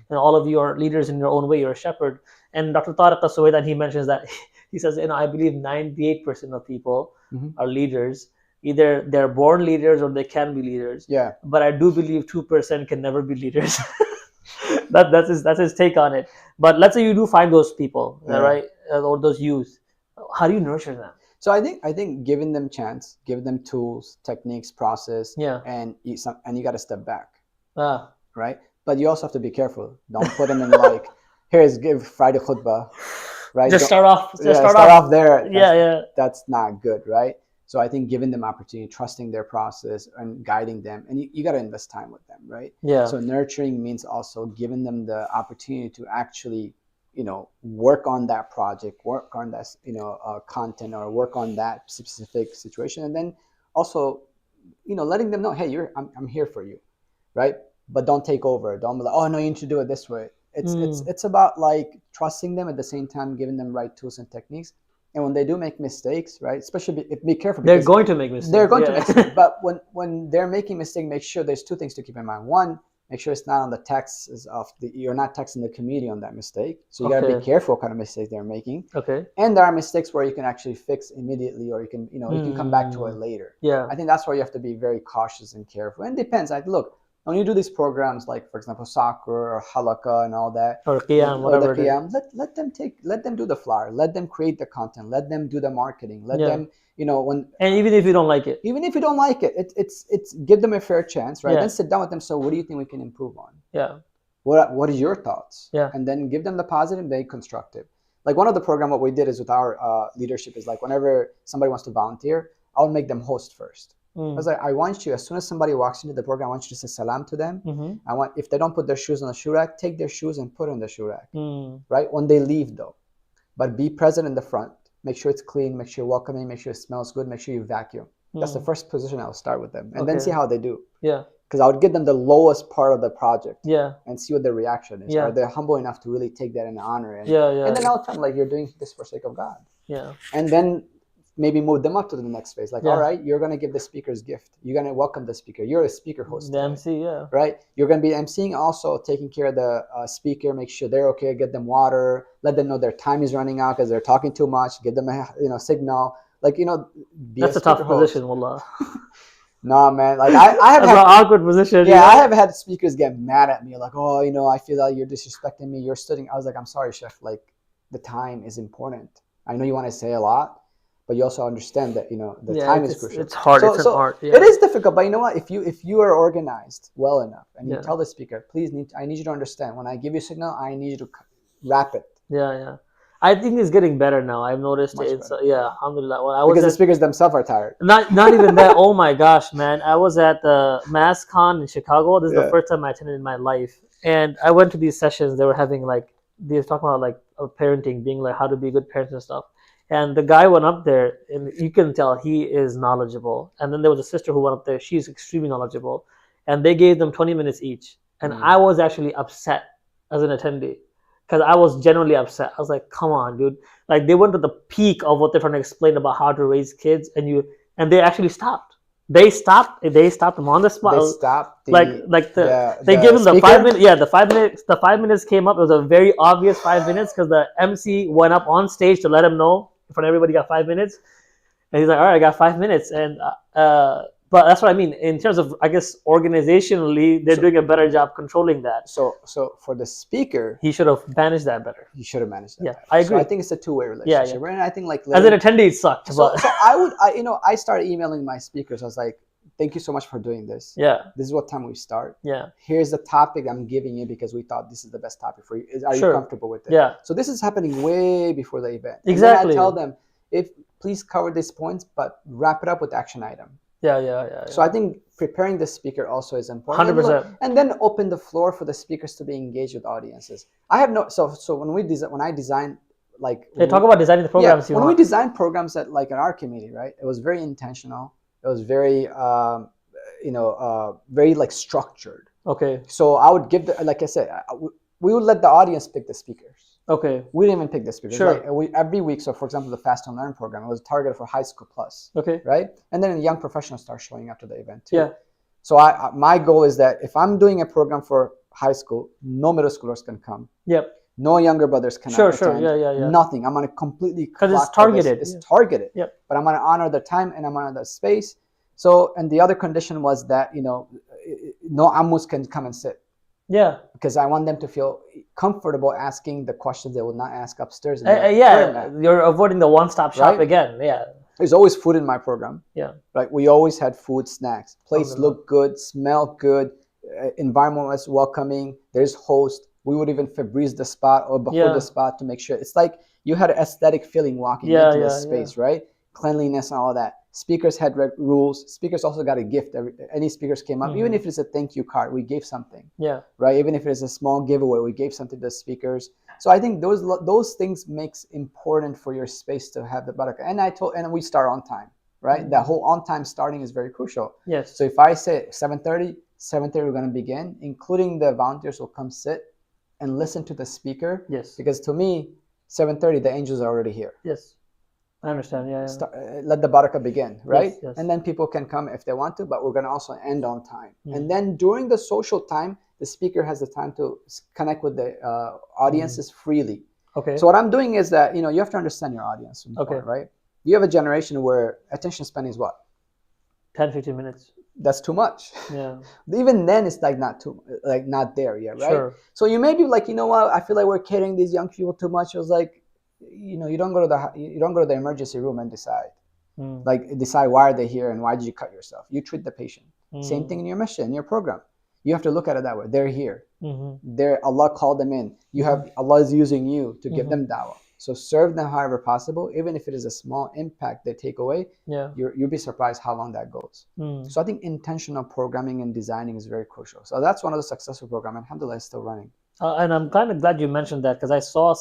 and all of you are leaders in your own way. You're a shepherd. And Dr. Tariq Al-Suwaidan, he mentions that, he says, I believe 98% of people are leaders. Either they're born leaders or they can be leaders. But I do believe 2% can never be leaders. That's his take on it. But let's say you do find those people, right, or those youth. How do you nurture them? So I think giving them chance, give them tools, techniques, process, and you got to step back, right? But you also have to be careful. Don't put them in like, give Friday khutbah, right? Just start off there. That's not good, right? So I think giving them opportunity, trusting their process, and guiding them, and you got to invest time with them, right? So nurturing means also giving them the opportunity to actually, work on that project, work on that, content, or work on that specific situation, and then also, letting them know, hey, I'm here for you, right? But don't take over. Don't be like, oh no, you need to do it this way. It's about like trusting them, at the same time giving them right tools and techniques. And when they do make mistakes, right? Especially be careful. They're going to make mistakes. They're going to make mistakes. But when they're making mistakes, make sure there's two things to keep in mind. One, Make sure it's not on the texts of you're not texting the community on that mistake. So you got to be careful what kind of mistakes they're making. Okay. And there are mistakes where you can actually fix immediately, or you can, you can come back to it later. Yeah. I think that's where you have to be very cautious and careful. And it depends. Like, look, when you do these programs, like for example, soccer or halakha and all that, or qiyam, whatever it is. let them do the flyer, let them create the content, let them do the marketing, let them, when. And even if you don't like it, it's give them a fair chance, right? Then sit down with them. So what do you think we can improve on? Yeah. What is your thoughts? Yeah. And then give them the positive, very constructive. Like one of the program, what we did is with our leadership is like whenever somebody wants to volunteer, I'll make them host first. I was like, I want you, as soon as somebody walks into the program, I want you to say salam to them. I want, if they don't put their shoes on the shoe rack, take their shoes and put it in the shoe rack, right? When they leave though, but be present in the front. Make sure it's clean, make sure you're welcoming, make sure it smells good, make sure you vacuum. That's the first position I'll start with them, and then see how they do. Yeah. Because I would give them the lowest part of the project. Yeah. And see what their reaction is. Yeah. Are they humble enough to really take that in honor? And, yeah. And then I'll tell them, like, you're doing this for the sake of God. Yeah. And then maybe move them up to the next phase. Like, all right, you're going to give the speaker's gift. You're going to welcome the speaker. You're a speaker host. The MC, yeah. Right? You're going to be emceeing, also taking care of the speaker, make sure they're okay, get them water, let them know their time is running out because they're talking too much, give them a signal. Like, be that's a tough position, wallah. No, man. Like I have that's an awkward position. Yeah, I have had speakers get mad at me, like, oh, I feel like you're disrespecting me. You're studying. I was like, I'm sorry, chef. Like, the time is important. I know you want to say a lot, but you also understand that the time is crucial. It's hard. It's an art. Yeah. It is difficult, but you know what? If you are organized well enough, and you tell the speaker, I need you to understand. When I give you a signal, I need you to wrap it. Yeah. I think it's getting better now. I've noticed it. Alhamdulillah. When because the speakers themselves are tired. Not even that. Oh my gosh, man! I was at the MassCon in Chicago. This is the first time I attended in my life, and I went to these sessions. They were having they were talking about parenting, being like how to be good parents and stuff. And the guy went up there, and you can tell he is knowledgeable. And then there was a sister who went up there. She's extremely knowledgeable, and they gave them 20 minutes each. And I was actually upset as an attendee. Because I was genuinely upset. I was like, come on, dude. Like, they went to the peak of what they're trying to explain about how to raise kids, and they actually stopped. They stopped them on the spot. They stopped they gave them the 5 minutes. Yeah, the 5 minutes. The 5 minutes came up. It was a very obvious 5 minutes because the MC went up on stage to let him know in front of everybody, got 5 minutes. And he's like, all right, I got 5 minutes. And but that's what I mean. In terms of, I guess, organizationally, they're doing a better job controlling that. So for the speaker, he should have managed that better. He should have managed that. Yeah, better. I agree. So I think it's a two-way relationship. Yeah. And I think as an attendee, it sucked. So I started emailing my speakers. I was like, thank you so much for doing this. Yeah. This is what time we start. Yeah. Here's the topic I'm giving you because we thought this is the best topic for you. Are you comfortable with it? Yeah. So this is happening way before the event. Exactly. And then I tell them, please cover these points, but wrap it up with action item. Yeah. So I think preparing the speaker also is important. 100%. And then open the floor for the speakers to be engaged with audiences. I have so when I design talk about designing the programs. When we design programs in our community, right? It was very intentional. It was very very structured. Okay. So I would give like I said, we would let the audience pick the speakers. Okay. We didn't even pick the speakers. Sure. Every week. So, for example, the Fast and Learn program, it was targeted for high school plus. Okay. Right. And then young professionals start showing up to the event too. Yeah. So my goal is that if I'm doing a program for high school, no middle schoolers can come. Yep. No younger brothers can Sure. attend. Yeah. Nothing. I'm gonna completely because it's targeted. It's targeted. Yep. But I'm gonna honor the time and I'm gonna honor the space. So, and the other condition was that no Ammus can come and sit. Yeah. Because I want them to feel comfortable asking the questions they will not ask upstairs. You're avoiding the one-stop shop again. Yeah. There's always food in my program. Yeah. Right. We always had food, snacks. Plates look good, smell good. Environment was welcoming. There's host. We would even Febreze the spot or before the spot to make sure it's like you had an aesthetic feeling walking into the space, right? Cleanliness and all of that. Speakers had rules. Speakers also got a gift. Any speakers came up, even if it's a thank you card, we gave something. Yeah. Right. Even if it's a small giveaway, we gave something to the speakers. So I think those things makes important for your space to have the barakah. And we start on time, right? That whole on time starting is very crucial. Yes. So if I say 7:30 we're going to begin, including the volunteers will come sit and listen to the speaker. Yes. Because to me, 7:30 the angels are already here. Yes. I understand. Yeah. Let the barakah begin, right? Yes. And then people can come if they want to, but we're going to also end on time. And then during the social time, the speaker has the time to connect with the audiences freely. Okay. So what I'm doing is that, you have to understand your audience, Okay. right? You have a generation where attention span is what? 10-15 minutes. That's too much. Yeah. Even then, it's like not there yet, right? Sure. So you may be like, you know what? I feel like we're catering these young people too much. It was like, you don't go to the emergency room and decide. Like decide why are they here and why did you cut yourself. You treat the patient. Same thing in your mission, in your program. You have to look at it that way. They're here. Allah called them in. Allah is using you to give them dawah. So serve them however possible, even if it is a small impact they take away. Yeah. You'll be surprised how long that goes. So I think intentional programming and designing is very crucial. So that's one of the successful programs. Alhamdulillah, it's still running. And I'm kind of glad you mentioned that, because I saw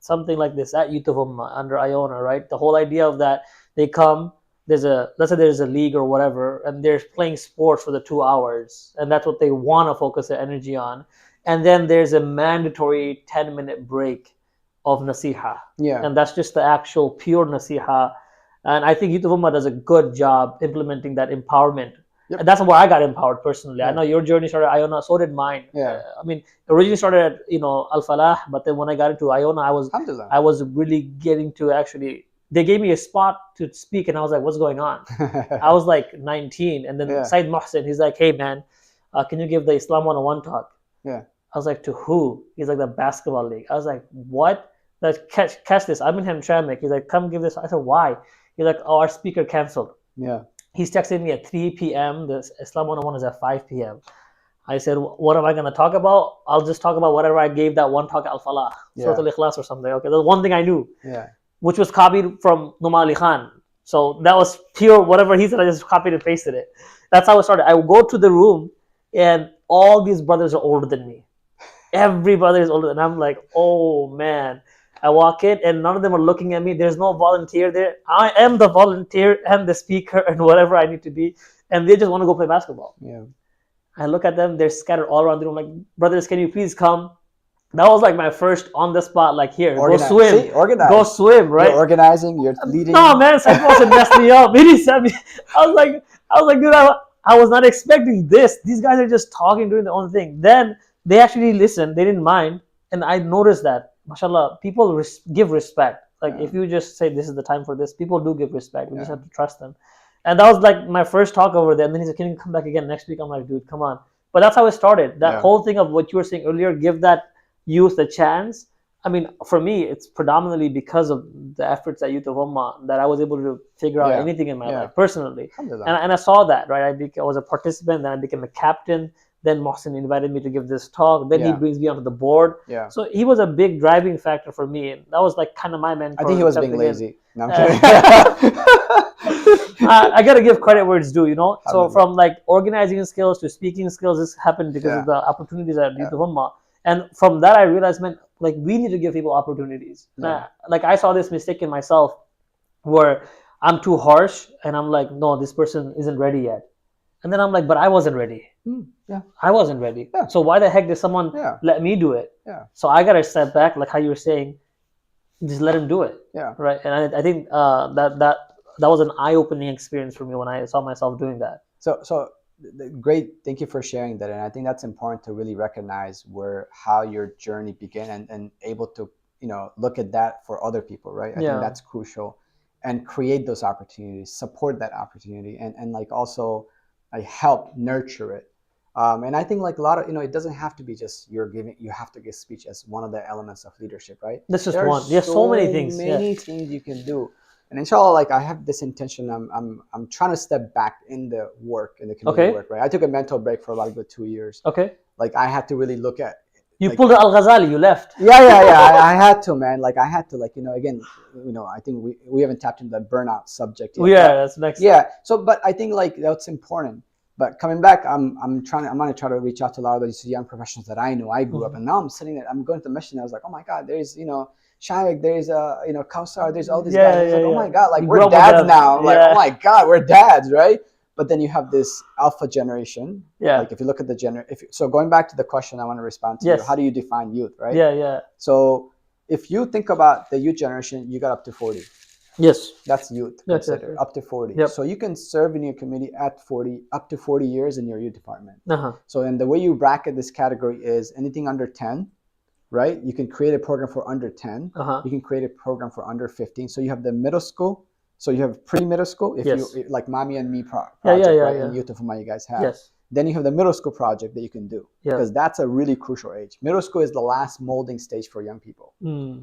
something like this at Youth of Ummah under Iona, right? The whole idea of that they come, let's say there's a league or whatever, and they're playing sports for the 2 hours, and that's what they want to focus their energy on. And then there's a mandatory 10-minute break of nasiha. Yeah. And that's just the actual pure nasiha. And I think Youth of Ummah does a good job implementing that empowerment. Yep. And that's where I got empowered personally. Yeah. I know your journey started at Iona, so did mine. Yeah. I mean, originally started at Al Falah, but then when I got into Iona, I was really getting to actually. They gave me a spot to speak, and I was like, "What's going on?" I was like 19, and then Said Mohsen, he's like, "Hey man, can you give the Islam 101 talk?" Yeah. I was like, "To who?" He's like, "The basketball league." I was like, "What?" Like, catch this. I'm in Hamtramck. He's like, "Come give this." I said, "Why?" He's like, "Oh, our speaker canceled." Yeah. He's texting me at 3 p.m. The Islam 101 is at 5 p.m. I said, "What am I going to talk about?" I'll just talk about whatever I gave that one talk at Al Falah, Surah Al-Ikhlas or something. Okay, that's one thing I knew. Yeah. Which was copied from Numa Ali Khan. So that was pure whatever he said, I just copied and pasted it. That's how it started. I would go to the room, and all these brothers are older than me. Every brother is older, and I'm like, oh man. I walk in, and none of them are looking at me. There's no volunteer there. I am the volunteer and the speaker and whatever I need to be, and they just want to go play basketball. Yeah. I look at them, they're scattered all around the room. Like, brothers, can you please come? That was like my first on the spot, like, here, go swim. See, organize. Go swim, right? You're organizing, you're leading. No, man, Said Mohsen messed me up. He sent me. I was like, dude, I was not expecting this. These guys are just talking, doing their own thing. Then they actually listened. They didn't mind. And I noticed that, mashallah, people give respect. Like, if you just say this is the time for this, people do give respect. We just have to trust them. And that was like my first talk over there. And then he said, can you come back again next week? I'm like, dude, come on. But that's how it started. That whole thing of what you were saying earlier, give that youth a chance. I mean, for me, it's predominantly because of the efforts at Youth of Ummah that I was able to figure out anything in my life personally. And I saw that, right? I was a participant, then I became a captain. Then Mohsen invited me to give this talk. Then he brings me onto the board. Yeah. So he was a big driving factor for me. And that was like kind of my mentor. I think he was being lazy. No, I'm kidding. I got to give credit where it's due, So from like organizing skills to speaking skills, this happened because of the opportunities at Youth of Ummah. And from that, I realized, man, like we need to give people opportunities. Like I saw this mistake in myself where I'm too harsh and I'm like, no, this person isn't ready yet. And then I'm like, but I wasn't ready. I wasn't ready. So why the heck did someone let me do it? So I got to step back, like how you were saying, just let him do it. Right. And I think that was an eye-opening experience for me when I saw myself doing that. So great. Thank you for sharing that. And I think that's important to really recognize how your journey began and able to, look at that for other people, right? I think that's crucial, and create those opportunities, support that opportunity, and like also like help nurture it. And I think like a lot of, it doesn't have to be just you have to give speech as one of the elements of leadership, right? That's just one. There's so many things. Many things you can do. And inshallah, like I have this intention. I'm trying to step back in the work, in the community work, right? I took a mental break for about a good 2 years. Okay. Like I had to really look at. You pulled Al Ghazali. You left. Yeah. I had to, man. Like I had to, like again, I think we haven't tapped into the burnout subject yet. Yeah, that's next. Yeah. So, but I think like that's important. But coming back, I'm gonna try to reach out to a lot of these young professionals that I know. I grew up, and now I'm sitting there. I'm going to the mission. I was like, oh my God, there's Shaik, there's Kausar, there's all these guys. I was like, oh my God, like we're dads now. I'm like, oh my God, we're dads, right? But then you have this alpha generation. Yeah. Like if you look at the so going back to the question I want to respond to, how do you define youth, right? Yeah. So if you think about the youth generation, you got up to 40. Yes. That's youth Yes. Yes. considered Yes. up to 40. Yep. So you can serve in your community at 40, up to 40 years in your youth department. Uh-huh. So, and the way you bracket this category is anything under 10, right? You can create a program for under 10. Uh-huh. You can create a program for under 15. So you have the middle school. So you have pre-middle school, if Yes. you like Mommy and Me project, Yeah. Yeah. right? Yeah. And Youth of Huma you guys have. Yes. Then you have the middle school project that you can do, Yeah. because that's a really crucial age. Middle school is the last molding stage for young people.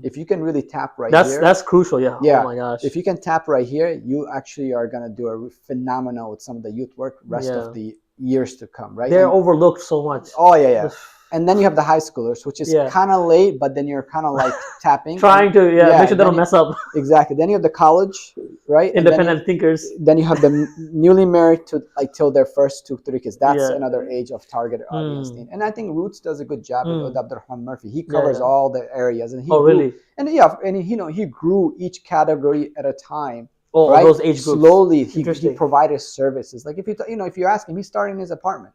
If you can really tap right here, That's crucial. Yeah. yeah. Oh my gosh. If you can tap right here, you actually are gonna do a phenomenal with some of the youth work rest Yeah. of the years to come, right? They're And- overlooked so much. oh yeah. And then you have the high schoolers, which is Yeah. kind of late, but then you're kind of like tapping, Trying to make sure and they then don't mess up. exactly. Then you have the college, right? And Independent thinkers. then you have the newly married to like till their first 2-3 kids. That's Yeah. another age of target audience. And I think Roots does a good job with Abdurrahman Murphy. He Yeah, covers yeah. all the areas, and he Oh, grew- really? And yeah, and he grew each category at a time. Oh, right? those age groups. Slowly, he Interesting. provided services. Like if if you ask him, he's starting his apartment.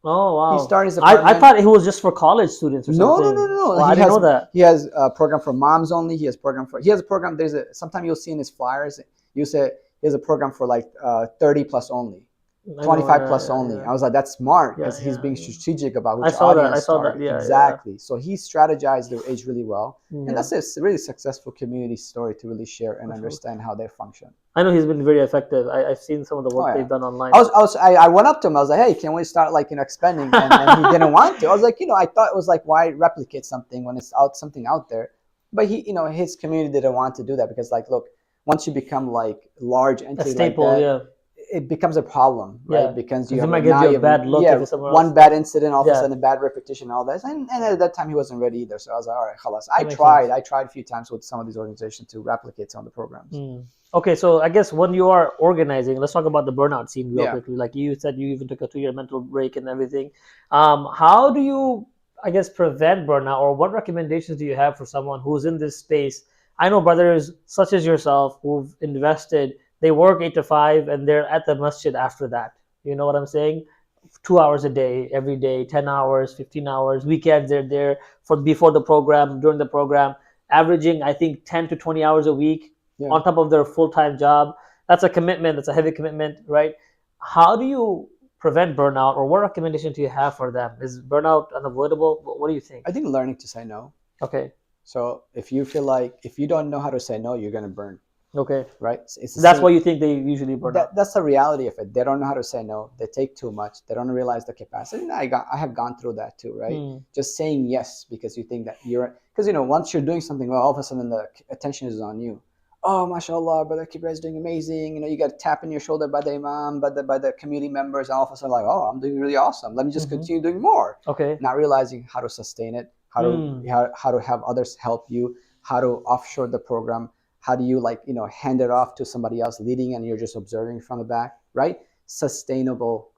Oh, wow. He started his I apartment. thought it was just for college students or No, something. no. Well, I didn't know that. He has a program for moms only. He has a program. Sometimes you'll see in his flyers, you say he has a program for like 30 plus only. 25 plus only. I was like, that's smart, because he's being strategic about which audience. I saw that. target. Yeah, exactly. So he strategized their age really well, Yeah. and that's a really successful community story to really share and understand how they function. I know he's been very effective. I've seen some of the work Oh, yeah. they've done online. I went up to him. I was like, hey, can we start like expanding? And he didn't want to. I was like, I thought it was like, why replicate something when it's something out there? But he, his community didn't want to do that, because like, look, once you become like large entity a staple, like that, yeah. it becomes a problem, right? Yeah. Because It might give you a bad look if it's somewhere one else. bad incident, all of a Yeah. sudden a bad repetition, all that. And at that time he wasn't ready either. So I was like, all right, khalas. I makes tried a few times with some of these organizations to replicate some of the programs. Okay, so I guess when you are organizing, let's talk about the burnout scene real Yeah. quickly. Like you said, you even took a 2-year mental break and everything. How do you, I guess, prevent burnout, or what recommendations do you have for someone who's in this space? I know brothers such as yourself who've invested. They work 8 to 5 and they're at the masjid after that. You know what I'm saying? 2 hours a day, every day, 10 hours, 15 hours. Weekends, they're there before the program, during the program, averaging, I think, 10 to 20 hours a week on top of their full-time job. That's a commitment. That's a heavy commitment, right? How do you prevent burnout, or what recommendation do you have for them? Is burnout unavoidable? What do you think? I think learning to say no. Okay. So if you feel like, if you don't know how to say no, you're going to burn. Okay. Right? That's why you think they usually burn out. That's the reality of it. They don't know how to say no. They take too much. They don't realize the capacity. And I have gone through that too, right? Just saying yes because you think that because once you're doing something well, all of a sudden the attention is on you. Oh, mashallah, brother Kibra is doing amazing. You got a tap in your shoulder by the imam, by the community members, and all of a sudden like, oh, I'm doing really awesome. Let me just continue doing more. Okay. Not realizing how to sustain it, how to have others help you, how to offshore the program. How do you hand it off to somebody else leading and you're just observing from the back, right? Sustainable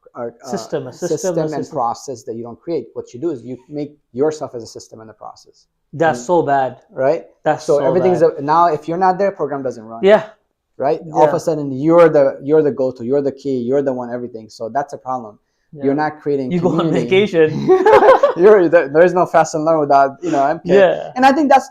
system and process that you don't create. What you do is you make yourself as a system in the process. That's so bad, right? That's so everything's bad. Now if you're not there, program doesn't run. Yeah. Right? All of a sudden you're the go-to, you're the key, you're the one everything. So that's a problem. Yeah. You're not creating. You community. go on vacation. There is no fast and learn without MK. Yeah. And I think that's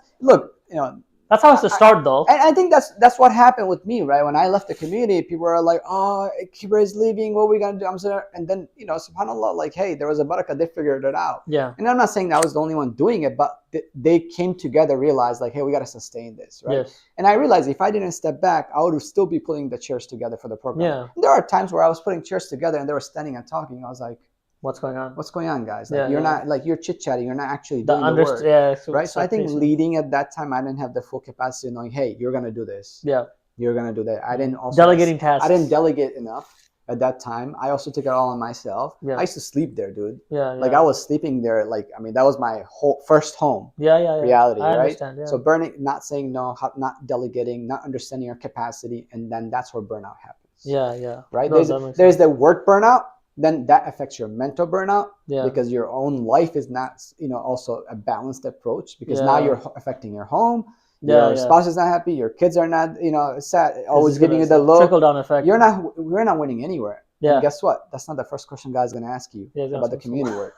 that's how it's to start, though. And I think that's what happened with me, right? When I left the community, people were like, "Oh, Kibra is leaving. What are we gonna do?" I'm saying, and then subhanallah, like, hey, there was a barakah. They figured it out. Yeah. And I'm not saying that I was the only one doing it, but they came together, realized like, hey, we gotta sustain this, right? Yes. And I realized if I didn't step back, I would still be putting the chairs together for the program. Yeah. And there are times where I was putting chairs together and they were standing and talking. I was like, what's going on? What's going on, guys? Like, you're not you're chit-chatting. You're not actually doing the work. Yeah, right? So I think leading at that time, I didn't have the full capacity of knowing, hey, you're going to do this. Yeah. You're going to do that. I didn't also... Delegating tasks. I didn't delegate enough at that time. I also took it all on myself. Yeah. I used to sleep there, dude. Yeah. Like, I was sleeping there. Like, I mean, that was my first home. Yeah. Reality, I right? understand, yeah. So burning, not saying no, not delegating, not understanding your capacity, and then that's where burnout happens. Yeah. Right? There's the work burnout. Then that affects your mental burnout because your own life is not, also a balanced approach because now you're affecting your home. Your spouse is not happy. Your kids are not, sad. Always giving you the look. Trickle down effect. We're not winning anywhere. Yeah. And guess what? That's not the first question God's going to ask you about the community work.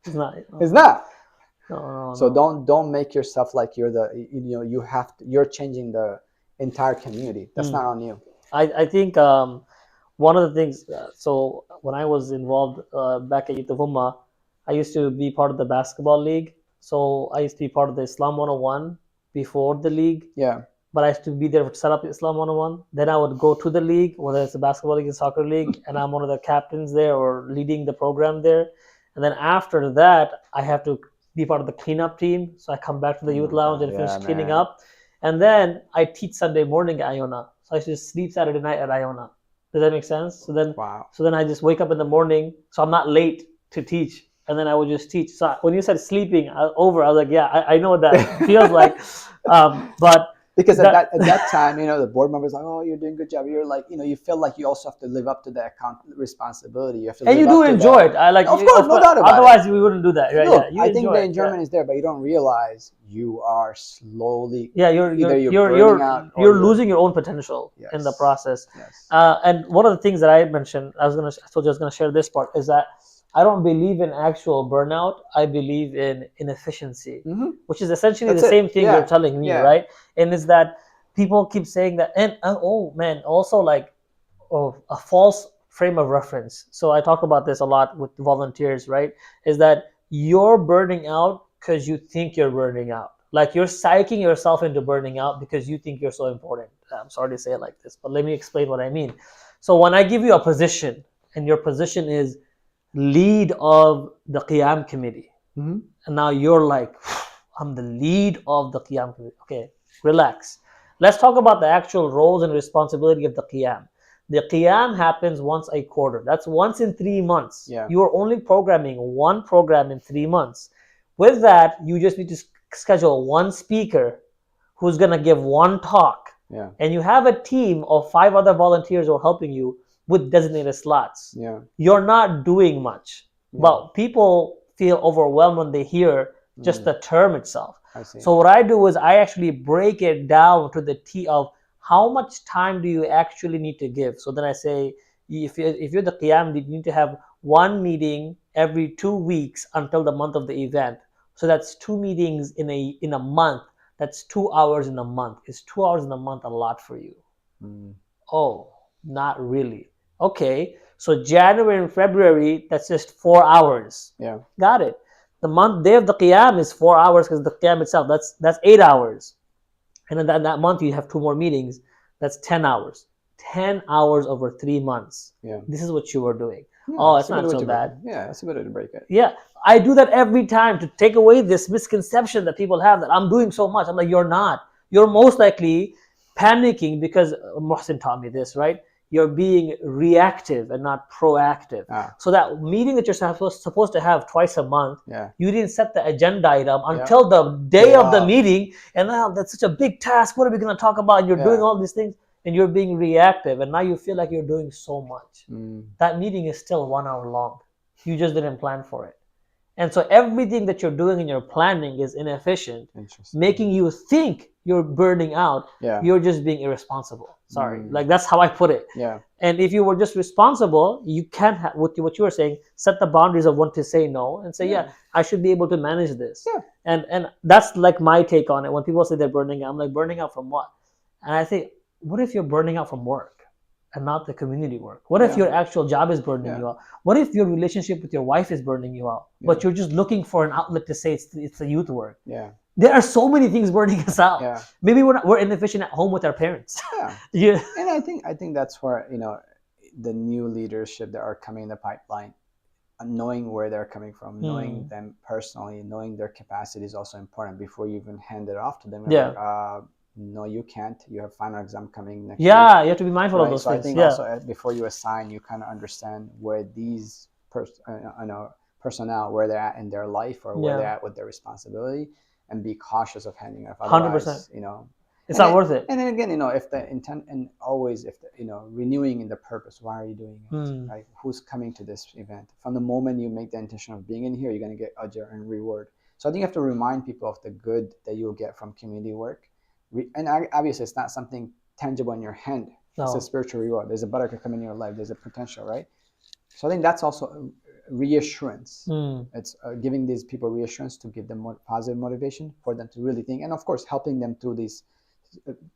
It's not. It's not. No. So don't make yourself like you're the, you're changing the entire community. That's not on you. I think one of the things, so when I was involved back at Yutavuma, I used to be part of the basketball league. So I used to be part of the Islam 101 before the league. Yeah. But I used to be there to set up Islam 101. Then I would go to the league, whether it's a basketball league and soccer league, and I'm one of the captains there or leading the program there. And then after that, I have to be part of the cleanup team. So I come back to the youth lounge and finish cleaning up. And then I teach Sunday morning at Iona. So I used to sleep Saturday night at Iona. Does that make sense? So then I just wake up in the morning, so I'm not late to teach, and then I would just teach. So when you said sleeping over, I was like, yeah, I know what that feels like. But because at that time, the board members are like, oh, you're doing a good job. You're like, you feel like you also have to live up to that responsibility. You have to, and you do enjoy it. I like, of course, no doubt about it. Otherwise, we wouldn't do that. Right? Look, I think the enjoyment is there, but you don't realize you are slowly. Yeah, you're losing your own potential in the process. Yes. And one of the things that I mentioned, I told you I was gonna share this part, is that I don't believe in actual burnout. I believe in inefficiency, which is essentially the same thing you're telling me, right? And is that people keep saying that, and oh man, also like a false frame of reference. So I talk about this a lot with volunteers, right? Is that you're burning out because you think you're burning out. Like you're psyching yourself into burning out because you think you're so important. I'm sorry to say it like this, but let me explain what I mean. So when I give you a position, and your position is lead of the Qiyam committee, and now you're like, I'm the lead of the Qiyam committee. Okay, relax. Let's talk about the actual roles and responsibility of the Qiyam. The Qiyam happens once a quarter. That's once in 3 months. Yeah. You are only programming one program in 3 months. With that, you just need to schedule one speaker who's going to give one talk. Yeah. And you have a team of 5 other volunteers who are helping you with designated slots. Yeah. You're not doing much. Yeah. But people feel overwhelmed when they hear just the term itself. I see. So what I do is I actually break it down to the T of how much time do you actually need to give. So then I say, if you're the Qiyam, you need to have one meeting every 2 weeks until the month of the event. So that's 2 meetings in a month. That's 2 hours in a month. Is 2 hours in a month a lot for you? Oh, not really. Okay, so January and February, that's just 4 hours. Yeah. Got it. The day of the Qiyam is 4 hours because the Qiyam itself, that's 8 hours. And then that month you have 2 more meetings. That's 10 hours. 10 hours over 3 months. Yeah. This is what you were doing. Yeah, it's not so bad. Yeah, it's a better to break it. Yeah. I do that every time to take away this misconception that people have that I'm doing so much. I'm like, you're not. You're most likely panicking because Muhsin taught me this, right? You're being reactive and not proactive. So that meeting that you're supposed to have twice a month, you didn't set the agenda item until the day of the meeting. And now that's such a big task. What are we going to talk about? And you're doing all these things and you're being reactive. And now you feel like you're doing so much. That meeting is still 1 hour long. You just didn't plan for it. And so everything that you're doing in your planning is inefficient, making you think you're burning out. You're just being irresponsible. Sorry, like that's how I put it. Yeah. And if you were just responsible, you can have what you were saying, set the boundaries of when to say no and say, I should be able to manage this. Yeah. And that's like my take on it. When people say they're burning out, I'm like, burning out from what? And I think, what if you're burning out from work and not the community work? What if your actual job is burning you out? What if your relationship with your wife is burning you out, but you're just looking for an outlet to say it's the youth work? Yeah. There are so many things burning us out. Yeah. Maybe we're inefficient at home with our parents. Yeah. And I think that's where the new leadership that are coming in the pipeline, knowing where they're coming from, knowing them personally, knowing their capacity is also important before you even hand it off to them. Like, no, you can't. You have final exam coming next week. You have to be mindful of those things. I think also before you assign, you kind of understand where these personnel, where they're at in their life or where they're at with their responsibility, and be cautious of handing it off. 100%. It's not worth it. And then again, if the intent, and always if renewing in the purpose, why are you doing it? Right? Who's coming to this event? From the moment you make the intention of being in here, you're going to get ajr and reward. So I think you have to remind people of the good that you'll get from community work. And obviously, it's not something tangible in your hand. No. It's a spiritual reward. There's a barakah coming in your life. There's a potential, right? So I think that's also reassurance. It's giving these people reassurance to give them more positive motivation for them to really think, and of course, helping them through these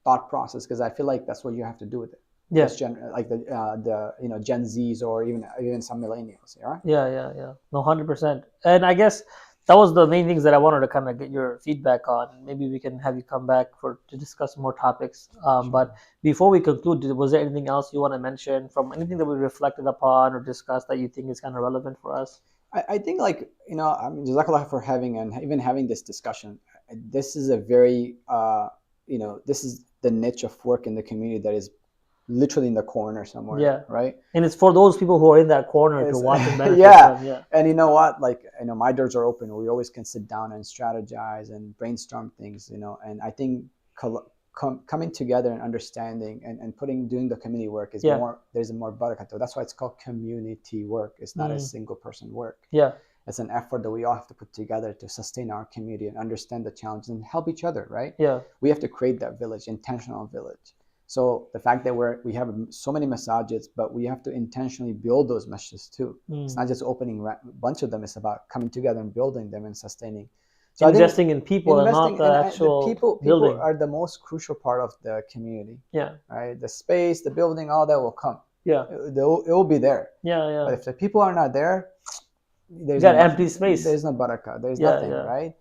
thought process, because I feel like that's what you have to do with it. Yeah. Like the Gen Zs or even some millennials. Yeah. Yeah. No, 100%. And I guess that was the main things that I wanted to kind of get your feedback on. Maybe we can have you come back to discuss more topics. But before we conclude, was there anything else you want to mention from anything that we reflected upon or discussed that you think is kind of relevant for us? I think, like, I mean, Jazakallah for having and even having this discussion. This is a very this is the niche of work in the community that is literally in the corner somewhere. Yeah. Right. And it's for those people who are in that corner to watch and benefit yeah. from. Yeah. And you know what? Like, my doors are open. We always can sit down and strategize and brainstorm things. And I think coming together and understanding and doing the community work is more. There's a more barakah. That's why it's called community work. It's not a single person work. Yeah. It's an effort that we all have to put together to sustain our community and understand the challenges and help each other. Right. Yeah. We have to create that village, intentional village. So the fact that we have so many masajids, but we have to intentionally build those masjids too. It's not just opening a bunch of them. It's about coming together and building them and sustaining. So investing in people and not the actual people building. Are the most crucial part of the community. Yeah. Right. The space, the building, all that will come. Yeah. It will be there. Yeah. But if the people are not there, there's got empty space. There's no barakah. There's nothing. Yeah. Right.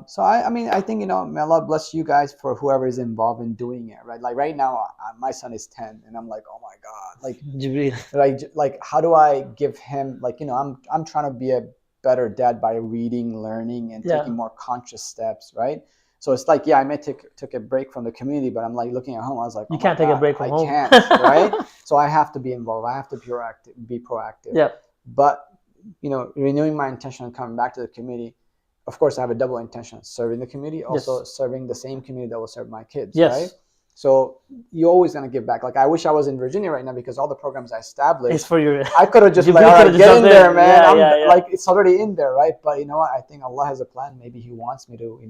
So I mean, I think, may Allah bless you guys for whoever is involved in doing it, right? Like right now, my son is 10, and I'm like, oh my God, like, Jibreel. like how do I give him, like, I'm trying to be a better dad by reading, learning, and taking more conscious steps, right? So it's like, I may took a break from the community, but I'm like looking at home, I was like, you can't take a break from home. I can't, right? So I have to be involved. I have to be proactive. Yeah. But renewing my intention and coming back to the community. Of course, I have a double intention: serving the community, also serving the same community that will serve my kids. Yes. Right? So you're always gonna give back. Like, I wish I was in Virginia right now, because all the programs I established, it's for you. I could have just like, all right, get in there, man. Like, it's already in there, right? But you know what? I think Allah has a plan. Maybe He wants me to,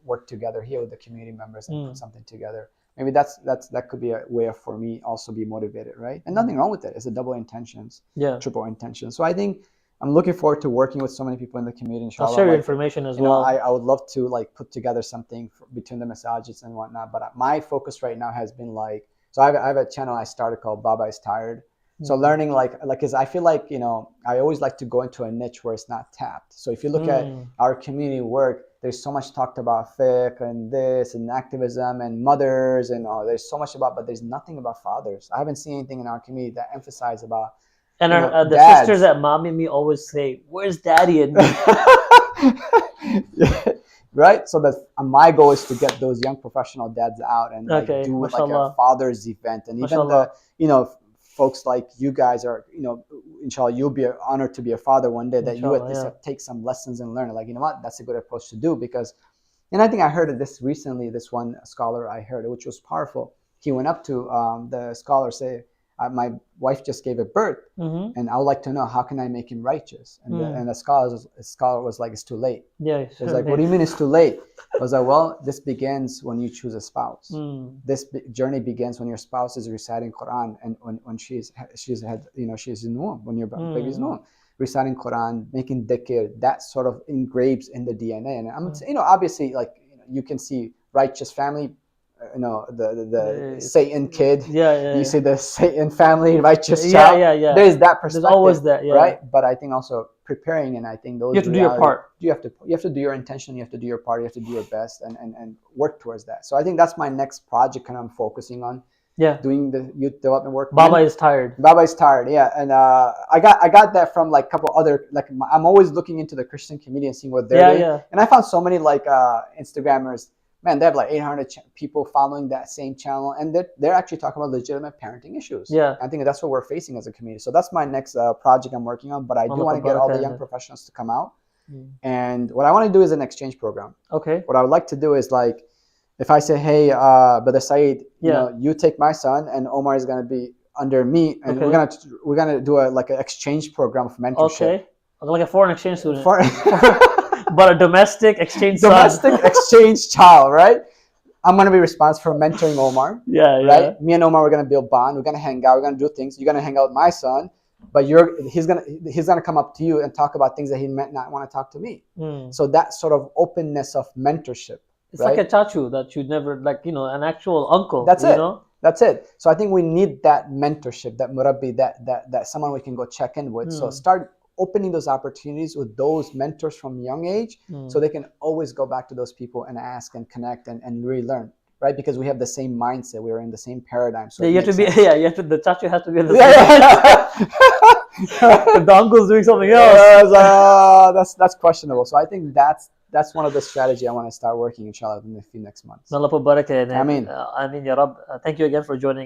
work together here with the community members and put something together. Maybe that could be a way for me also be motivated, right? And nothing wrong with it. It's a double intentions, triple intentions. So I think I'm looking forward to working with so many people in the community. Inshallah. I'll share your information as well. I would love to put together something between the masajids and whatnot. But my focus right now has been so I have a channel I started called Baba is Tired. So learning because I feel like, I always like to go into a niche where it's not tapped. So if you look at our community work, there's so much talked about fiqh and this and activism and mothers and there's so much but there's nothing about fathers. I haven't seen anything in our community that emphasize about. And the dads. sisters at Mommy and me always say, "Where's Daddy and me?" Right. So my goal is to get those young professional dads out and do Mashallah. A father's event, and Mashallah. even folks like you guys are, inshallah, you'll be honored to be a father one day. That Inshallah, you at least take some lessons and learn. Like, you know what, that's a good approach to do, because, and I think I heard of this recently. This one scholar I heard, which was powerful. He went up to the scholar, say, my wife just gave a birth, and I would like to know, how can I make him righteous? And the scholar was like, it's too late. Yeah, it's like, what do you mean it's too late? I was like, well, this begins when you choose a spouse. This journey begins when your spouse is reciting Quran, and when she's in womb, when your baby's in womb, reciting Quran, making dhikr, that sort of engraves in the DNA. And I'm obviously, you can see righteous family. The Satan kid. You see the Satan family, righteous child. Yeah. There's that perspective. There's always that, right? But I think also preparing, and I think those you have to do your part. You have to do your intention. You have to do your part. You have to do your best and work towards that. So I think that's my next project, and I'm focusing on. Doing the youth development work. Baba is tired. Baba is tired. Yeah, and I got that from a couple other I'm always looking into the Christian community and seeing what they're doing. And I found so many Instagrammers. Man, they have 800 people following that same channel, and they're actually talking about legitimate parenting issues. Yeah, I think that's what we're facing as a community. So that's my next project I'm working on. But I do want to get all the young professionals to come out, and what I want to do is an exchange program. Okay. What I would like to do is if I say, hey, Brother Saeed, you take my son, and Omar is going to be under me, and we're gonna do an exchange program of mentorship. Okay, like a foreign exchange student. But a domestic exchange exchange child, right? I'm gonna be responsible for mentoring Omar. Right? Me and Omar, we're gonna build bond. We're gonna hang out. We're gonna do things. You're gonna hang out with my son, but he's gonna come up to you and talk about things that he might not want to talk to me. So that sort of openness of mentorship, It's like a chachu that you never, like, an actual uncle. That's you it. know. That's it. So I think we need that mentorship, that murabbi, that someone we can go check in with. So start opening those opportunities with those mentors from young age, so they can always go back to those people and ask and connect and really learn, right? Because we have the same mindset, we're in the same paradigm. So Yeah, you have to be. sense. Yeah, you have to. The chachu has to be in the Yeah, same. If the uncle's doing something else, that's questionable. So I think that's one of the strategy I want to start working, inshallah, in the few next months. Allah po barak. I mean, ya Rab. Thank you again for joining.